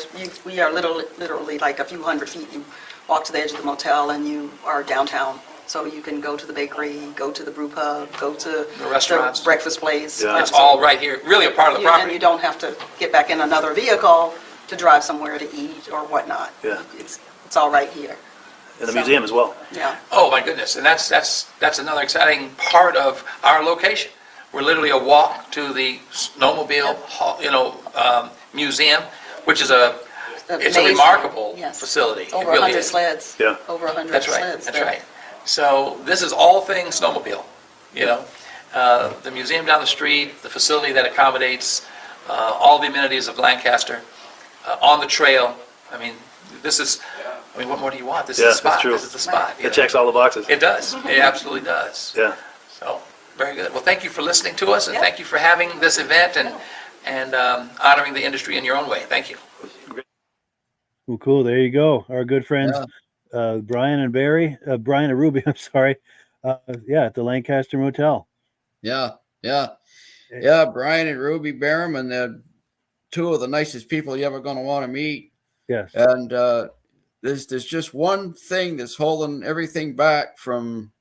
we are literally like a few hundred feet. You walk to the edge of the motel and you are downtown. So you can go to the bakery, go to the brew pub, go to The restaurants. the breakfast place. Yeah. It's all right here, really a part of the And property. you don't have to get back in another vehicle to drive somewhere to eat or whatnot. Yeah. It's all right here. And the So- museum as well. Yeah. Oh, my goodness, and that's another exciting part of our location. We're literally a walk to the snowmobile, museum, which is it's a Amazing. remarkable Yes. facility. It Over really 100 is. sleds. Yeah. Over 100 That's right, sleds. that's there. right. So this is all things snowmobile, The museum down the street, the facility that accommodates all the amenities of Lancaster, on the trail. I mean, what more do you want? This Yeah, is the spot. that's true. This is the spot. It checks all the boxes. It does. It absolutely does. Yeah. So, very good. Well, thank you for listening to us, and Yeah. thank you for having this event and honoring the industry in your own way. Thank you. Well, cool. There you go. Our good friends, Brian and Ruby, I'm sorry. At the Lancaster Motel. Yeah. Brian and Ruby Berryman, they're two of the nicest people you're ever going to want to meet. Yes. And there's just one thing that's holding everything back from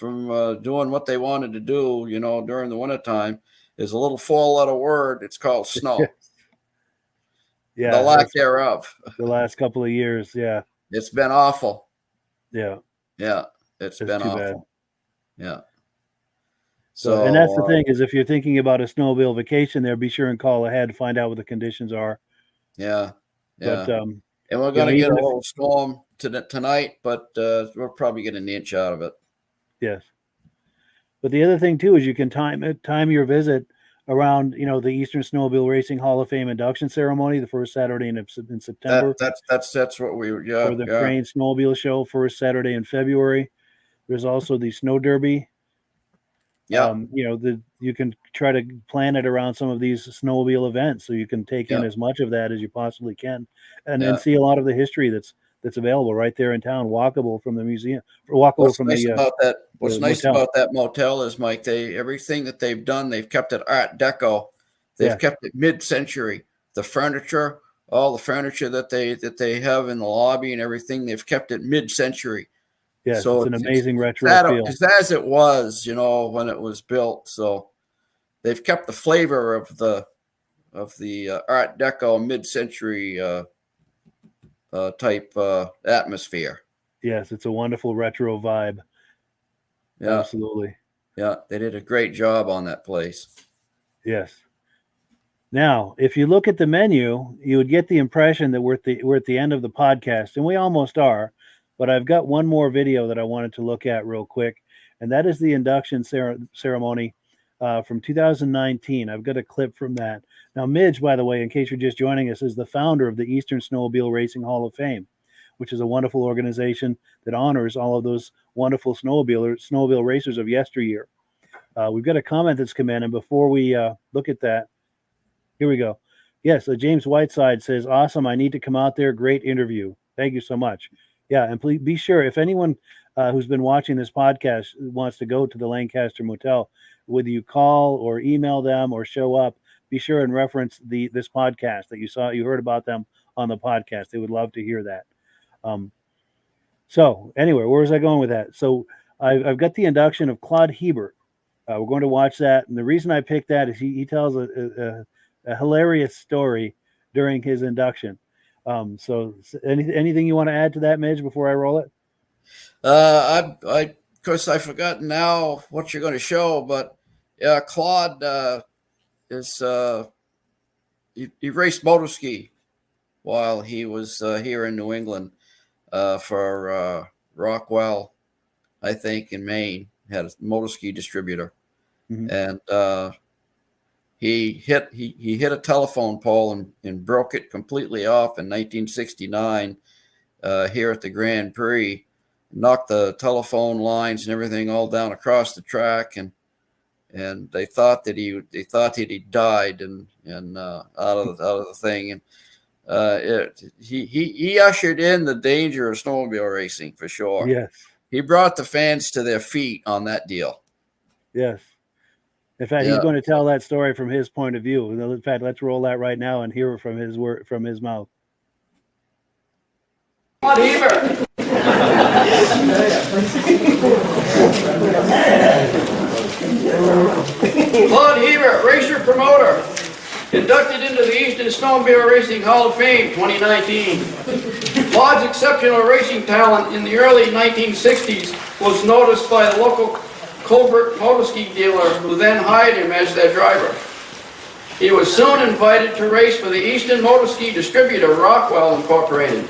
doing what they wanted to do, during the wintertime, is a little 4-letter word. It's called snow. Yeah. The lack that's thereof. the last couple of years. Yeah. It's been awful. Yeah. Yeah, it's That's been too awful. bad. Yeah. So, and that's the thing is, if you're thinking about a snowmobile vacation there, be sure and call ahead to find out what the conditions are. Yeah. But And we're going to get a even if- little storm tonight, but we'll probably get an inch out of it. yes. But the other thing too is you can time your visit around the Eastern Snowmobile Racing Hall of Fame induction ceremony, the first Saturday in September, That's what we or the Crane Snowmobile Show, first Saturday in February. There's also the Snow Derby. Yeah. You can try to plan it around some of these snowmobile events, so you can take in Yeah. as much of that as you possibly can, and Yeah. then see a lot of the history that's available right there in town, walkable from the museum, walkable What's from nice the. about that? What's the nice motel. about that motel is, Mike, everything that they've done, they've kept it Art Deco. They've Yeah. kept it mid-century. The furniture, all the furniture that they have in the lobby and everything, they've kept it mid-century. Yes, So it's an amazing retro feel. It's as it was, when it was built. So they've kept the flavor of the Art Deco mid-century type atmosphere. Yes, it's a wonderful retro vibe. Yeah, Absolutely. yeah, they did a great job on that place. Yes. Now, if you look at the menu, you would get the impression that we're at the end of the podcast, and we almost are. But I've got one more video that I wanted to look at real quick, and that is the induction ceremony from 2019. I've got a clip from that. Now, Midge, by the way, in case you're just joining us, is the founder of the Eastern Snowmobile Racing Hall of Fame, which is a wonderful organization that honors all of those wonderful snowmobile racers of yesteryear. We've got a comment that's come in, and before we look at that, here we go. Yes, James Whiteside says, awesome, I need to come out there. Great interview. Thank you so much. Yeah, and please be sure, if anyone who's been watching this podcast wants to go to the Lancaster Motel, whether you call or email them or show up, be sure and reference this podcast that you heard about them on the podcast. They would love to hear that. So anyway, where was I going with that? So I've got the induction of Claude Hebert. We're going to watch that. And the reason I picked that is he tells a hilarious story during his induction. So anything you want to add to that, Midge, before I roll it? Of course, I've forgotten now what you're going to show, but yeah, Claude he raced motor ski while he was here in New England for Rockwell, I think, in Maine. Had a motor ski distributor, and he hit a telephone pole and broke it completely off in 1969 here at the Grand Prix. Knocked the telephone lines and everything all down across the track, and they thought that he died and out of the thing, and he ushered in the danger of snowmobile racing for sure. Yes, he brought the fans to their feet on that deal. Yes. In fact, he's going to tell that story from his point of view. In fact, let's roll that right now and hear it from his mouth. Claude Hebert. Claude Hebert, racer promoter, inducted into the Eastern Snowmobile Racing Hall of Fame 2019. Claude's exceptional racing talent in the early 1960s was noticed by the local Colbert motor ski dealer, who then hired him as their driver. He was soon invited to race for the Eastern Motor Ski distributor, Rockwell Incorporated.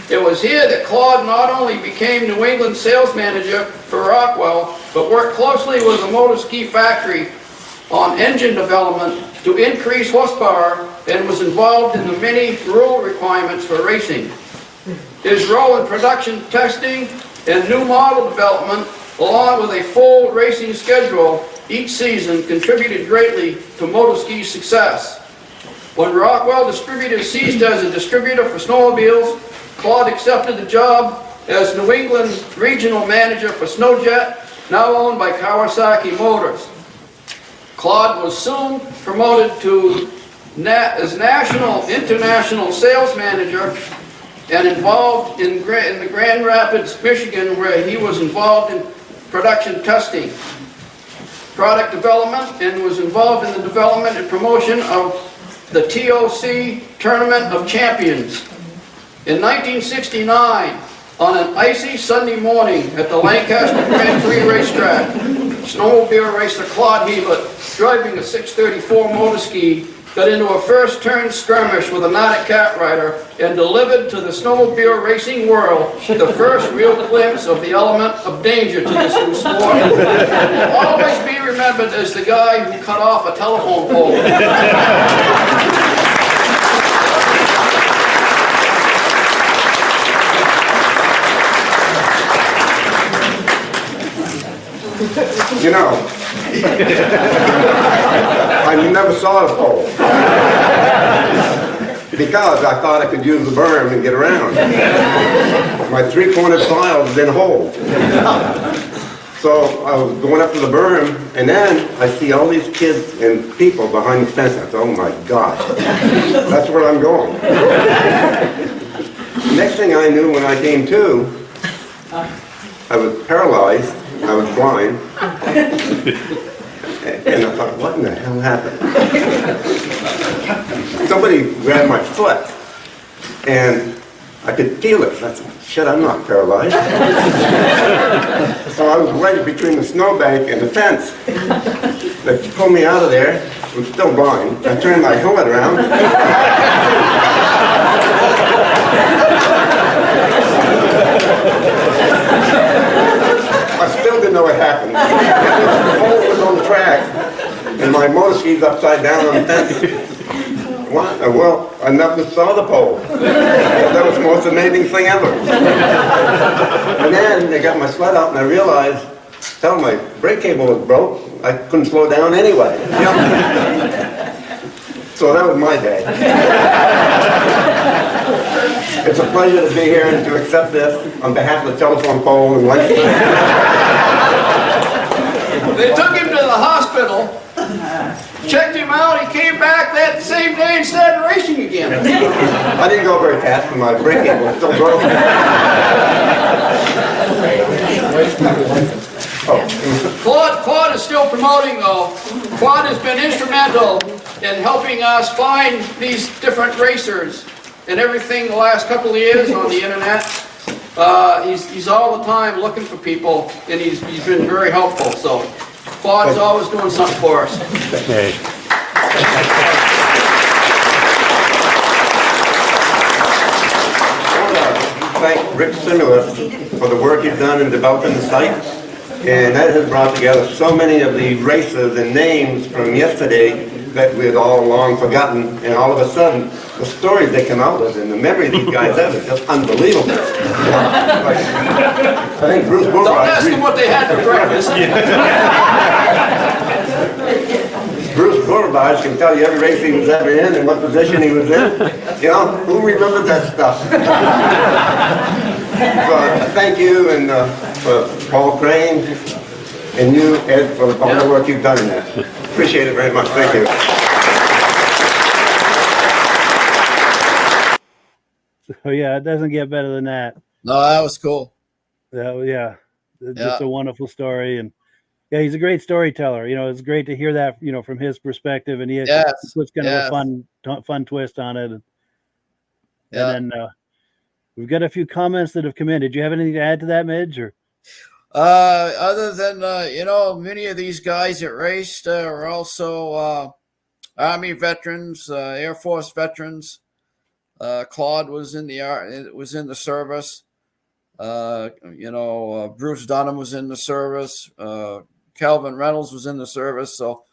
It was here that Claude not only became New England sales manager for Rockwell, but worked closely with the motor ski factory on engine development to increase horsepower, and was involved in the many rule requirements for racing. His role in production testing and new model development, along with a full racing schedule each season, contributed greatly to motor ski's success. When Rockwell Distributors ceased as a distributor for snowmobiles, Claude accepted the job as New England regional manager for Snowjet, now owned by Kawasaki Motors. Claude was soon promoted to as national international sales manager and involved in the Grand Rapids, Michigan, where he was involved in production testing, product development, and was involved in the development and promotion of the TOC Tournament of Champions. In 1969, on an icy Sunday morning at the Lancaster Grand Prix racetrack, snowmobile racer Claude Hebert, driving a 634 motor ski, got into a first turn skirmish with a Matic cat rider and delivered to the snowmobile racing world the first real glimpse of the element of danger to this new sport. Will always be remembered as the guy who cut off a telephone pole. You know, I never saw the pole because I thought I could use the berm and get around. My three-cornered files didn't hold. So I was going up to the berm, and then I see all these kids and people behind the fence. I thought, oh my God, that's where I'm going. Next thing I knew, when I came to, I was paralyzed. I was blind, and I thought, what in the hell happened? Somebody grabbed my foot, and I could feel it. I said, shit, I'm not paralyzed. So I was right between the snowbank and the fence. They pulled me out of there. I'm still blind. I turned my helmet around. I still didn't know what happened. The pole was on the track, and my motor ski's upside down on the fence. What? Well, I never saw the pole. That was the most amazing thing ever. And then they got my sled out, and I realized, tell my brake cable was broke. I couldn't slow down anyway. So that was my day. It's a pleasure to be here and to accept this on behalf of the telephone pole and light. They took him to the hospital, checked him out, he came back that same day and started racing again. I didn't go very fast, but my brake cable was still broken. Claude is still promoting though. Claude has been instrumental in helping us find these different racers and everything the last couple of years on the internet. He's all the time looking for people, and he's been very helpful. So Claude's always doing something for us. Hey. I want to thank Rick Simulus for the work he's done in developing the site. And that has brought together so many of the races and names from yesterday that we had all long forgotten. And all of a sudden, the stories they come out with and the memory these guys have is just unbelievable. Like, I think Bruce Boulevard. Don't ask them what they had for breakfast. Bruce Boulevard can tell you every race he was ever in and what position he was in. You know, who remembers that stuff? So, thank you, and for Paul Crane, and you, Ed, for all the work you've done in that. Appreciate it very much. Thank you. So yeah, it doesn't get better than that. No, that was cool. Yeah, just a wonderful story, and yeah, he's a great storyteller. You know, it's great to hear that, you know, from his perspective, and he puts kind of a fun twist on it. And then we've got a few comments that have come in. Did you have anything to add to that, Midge? Or Other than you know, many of these guys that raced are also Army veterans, Air Force veterans. Claude was in the service. You know, Bruce Dunham was in the service. Calvin Reynolds was in the service. So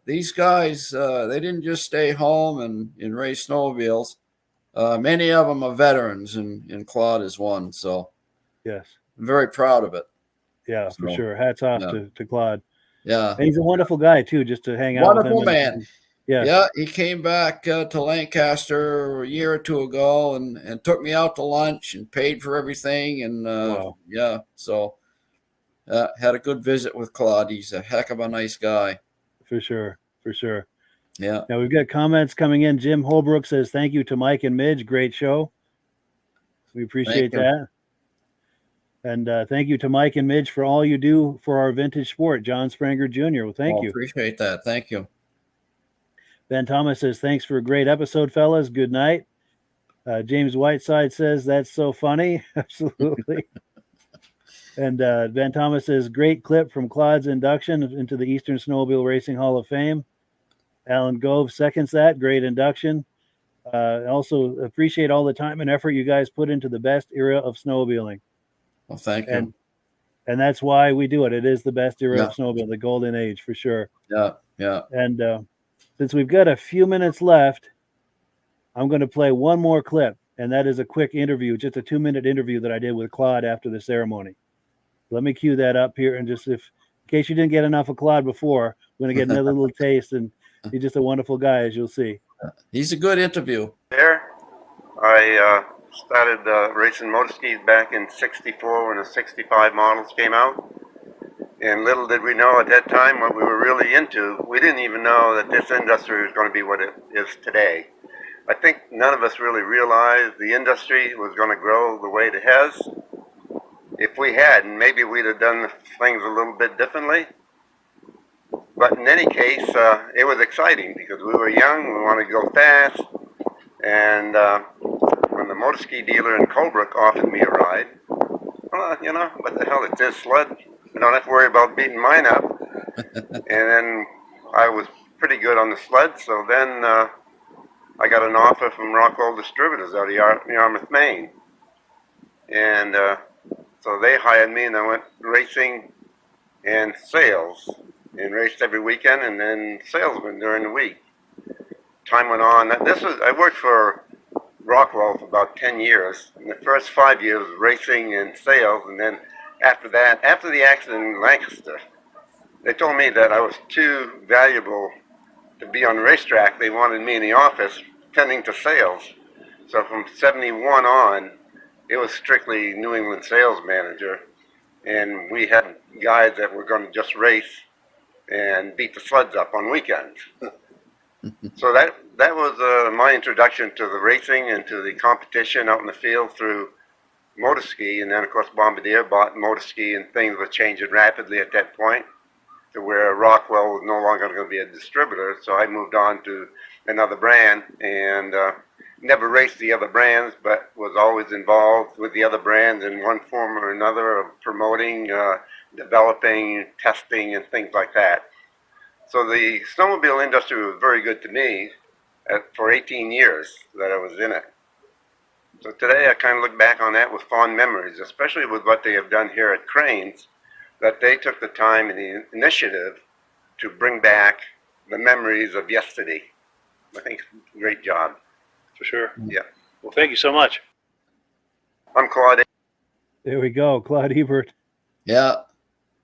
these guys, they didn't just stay home and race snowmobiles. Many of them are veterans, and Claude is one. So yes, I'm very proud of it. Yeah, for sure. Hats off to Claude. Yeah, and he's a wonderful guy too. Just to hang out. Wonderful with him man. Yeah, he came back to Lancaster a year or two ago and took me out to lunch and paid for everything. And yeah, so had a good visit with Claude. He's a heck of a nice guy. For sure. Yeah. Now we've got comments coming in. Jim Holbrook says, thank you to Mike and Midge. Great show. We appreciate that. And thank you to Mike and Midge for all you do for our vintage sport. John Spranger Jr. Well, thank you. Appreciate that. Thank you. Ben Thomas says, thanks for a great episode, fellas. Good night. James Whiteside says, that's so funny. Absolutely. And Ben Thomas says, great clip from Claude's induction into the Eastern Snowmobile Racing Hall of Fame. Alan Gove seconds that. Great induction. Also appreciate all the time and effort you guys put into the best era of snowmobiling. Well, thank you. And that's why we do it. It is the best era of snowmobiling, the golden age, for sure. Yeah. And since we've got a few minutes left, I'm going to play one more clip, and that is a quick interview, just a 2-minute interview that I did with Claude after the ceremony. Let me cue that up here, and just in case you didn't get enough of Claude before, I'm going to get another little taste, and he's just a wonderful guy, as you'll see. He's a good interview. There, I started racing motor skis back in '64 when the '65 models came out. And little did we know at that time what we were really into. We didn't even know that this industry was going to be what it is today. I think none of us really realized the industry was going to grow the way it has. If we had, maybe we'd have done things a little bit differently. But in any case, it was exciting because we were young, we wanted to go fast. And when the motor ski dealer in Colebrook offered me a ride. Well, you know, what the hell, it's his sled. I don't have to worry about beating mine up. And then I was pretty good on the sled, so then I got an offer from Rockwell Distributors out of Yarmouth, Maine. And so they hired me, and I went racing and sales, and raced every weekend, and then salesman during the week. Time went on. I worked for Rockwell for about 10 years. In the first 5 years, racing and sales, and then after that, after the accident in Lancaster, they told me that I was too valuable to be on the racetrack. They wanted me in the office tending to sales. So from 71 on, it was strictly New England sales manager, and we had guys that were going to just race and beat the sleds up on weekends. So that was my introduction to the racing and to the competition out in the field through motor ski. And then, of course, Bombardier bought motor ski, and things were changing rapidly at that point to where Rockwell was no longer going to be a distributor. So I moved on to another brand, and never raced the other brands, but was always involved with the other brands in one form or another of promoting, developing, testing, and things like that. So the snowmobile industry was very good to me for 18 years that I was in it. So today I kind of look back on that with fond memories, especially with what they have done here at Cranes, that they took the time and the initiative to bring back the memories of yesterday. I think great job. For sure. Yeah. Well, thank you so much. I'm Claude. There we go. Claude Ebert. Yeah.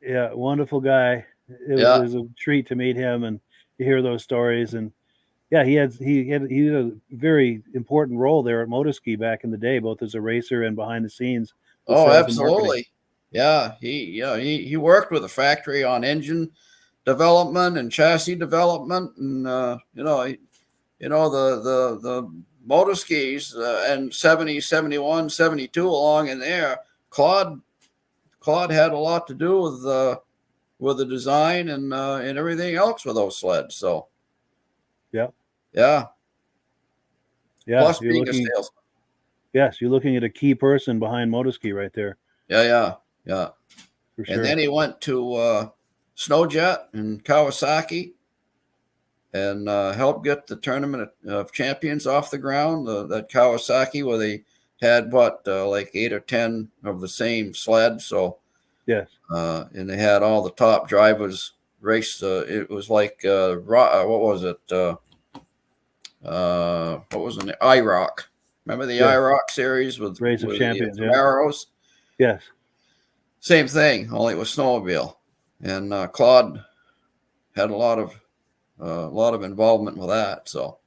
Yeah, wonderful guy. It was a treat to meet him and to hear those stories. And yeah, he had a very important role there at Motoski back in the day, both as a racer and behind the scenes. Oh, absolutely. Yeah, he worked with the factory on engine development and chassis development, and the motor skis and 70, 71, 72 along in there. Claude had a lot to do with the design and everything else with those sleds. So yeah. Plus being a salesman. Yes, you're looking at a key person behind Motoski right there. Yeah. For sure. And then he went to Snowjet in Kawasaki and helped get the Tournament of Champions off the ground, that Kawasaki, where they had like 8 or 10 of the same sled. So yes, and they had all the top drivers race. It was like what was it? What was it? IROC. Remember the IROC series with Race of Champions? The Camaros? Yes. Same thing, only it was snowmobile. And Claude had a lot of involvement with that. So,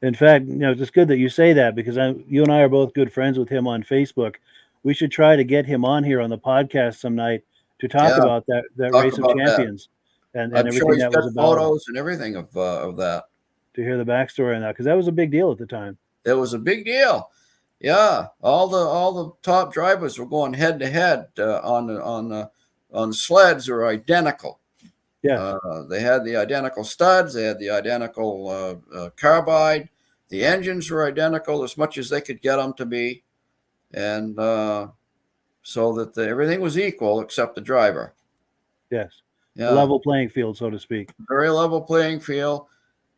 in fact, it's good that you say that, because you and I are both good friends with him on Facebook. We should try to get him on here on the podcast some night to talk about that Race of Champions and I'm everything sure he's that got was about. Photos and everything of that. To hear the backstory on that, because that was a big deal at the time. It was a big deal. Yeah, all the top drivers were going head to head on sleds that were identical. Yeah, they had the identical studs. They had the identical carbide. The engines were identical as much as they could get them to be, and so that everything was equal except the driver. Yes, yeah, a level playing field, so to speak. Very level playing field.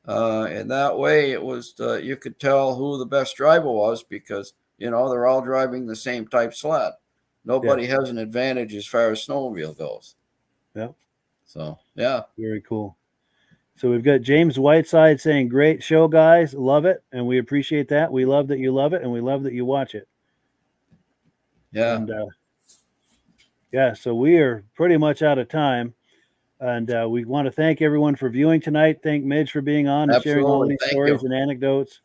And that way it was, you could tell who the best driver was, because, they're all driving the same type sled. Nobody has an advantage as far as snowmobile goes. Yeah. So, yeah. Very cool. So we've got James Whiteside saying, great show, guys. Love it. And we appreciate that. We love that you love it, and we love that you watch it. Yeah. And so we are pretty much out of time. And we want to thank everyone for viewing tonight. Thank Midge for being on and sharing all these stories and anecdotes.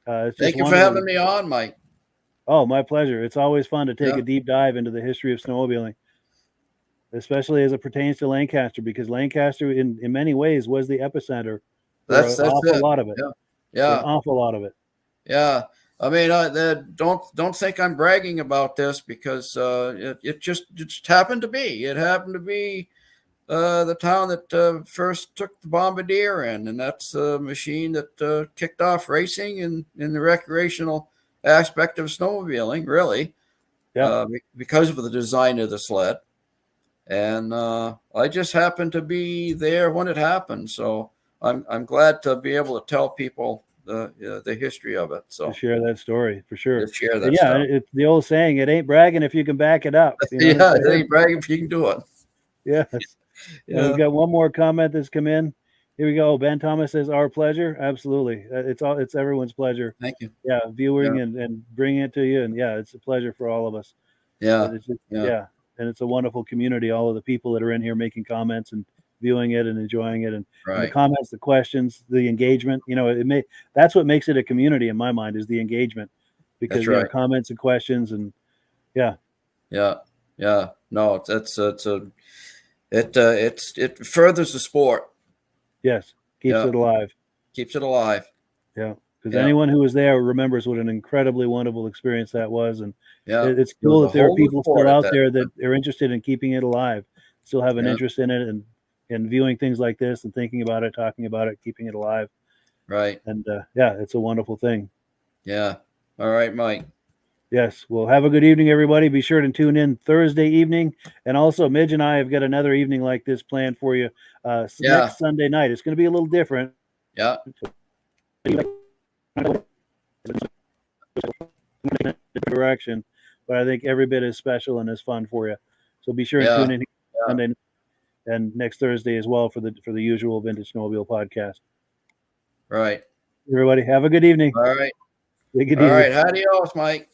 Thank you for having me on, Mike. Oh, my pleasure. It's always fun to take a deep dive into the history of snowmobiling, especially as it pertains to Lancaster, because Lancaster, in many ways, was the epicenter for an awful lot of it. Yeah. An awful lot of it. Yeah. I mean, don't think I'm bragging about this, because it just happened to be. It happened to be the town that first took the Bombardier in, and that's the machine that kicked off racing in the recreational aspect of snowmobiling, really. Yeah. Because of the design of the sled. And I just happened to be there when it happened. So I'm glad to be able to tell people the history of it. So To share that story for sure. to share that And yeah, stuff. it's the old saying, it ain't bragging if you can back it up. You know what Yeah, I'm it saying? ain't bragging if you can do it. Yes. And Yeah. we've got one more comment that's come in. Here we go. Ben Thomas says, "Our pleasure." Absolutely. It's everyone's pleasure. Thank you. Yeah, viewing Yeah. and bringing it to you. And yeah, it's a pleasure for all of us. Yeah. And it's just, Yeah. yeah. And it's a wonderful community. All of the people that are in here making comments and viewing it and enjoying it, and the Right. comments, the questions, the engagement. You know, that's what makes it a community in my mind, is the engagement, because That's you know, right. comments and questions, and yeah, Yeah. Yeah. No, it furthers the sport. yes, keeps Yeah. it alive. Keeps it alive. Yeah, because Yeah. anyone who was there remembers what an incredibly wonderful experience that was, and Yeah. it's It was cool a that there are whole new people sport still at out that there time. that are interested in keeping it alive, still have an Yeah. interest in it, and viewing things like this and thinking about it, talking about it, keeping it alive. Right. And yeah, it's a wonderful thing. Yeah. All right, Mike. Yes. Well, have a good evening, everybody. Be sure to tune in Thursday evening. And also, Midge and I have got another evening like this planned for you Yeah. next Sunday night. It's going to be a little different. Yeah. Direction, but I think every bit is special and is fun for you. So be sure and Yeah. tune in Yeah. Sunday and next Thursday as well for the usual Vintage Snowmobile podcast. Right. Everybody, have a good evening. All right. Take it All easy. right. Adios, Mike.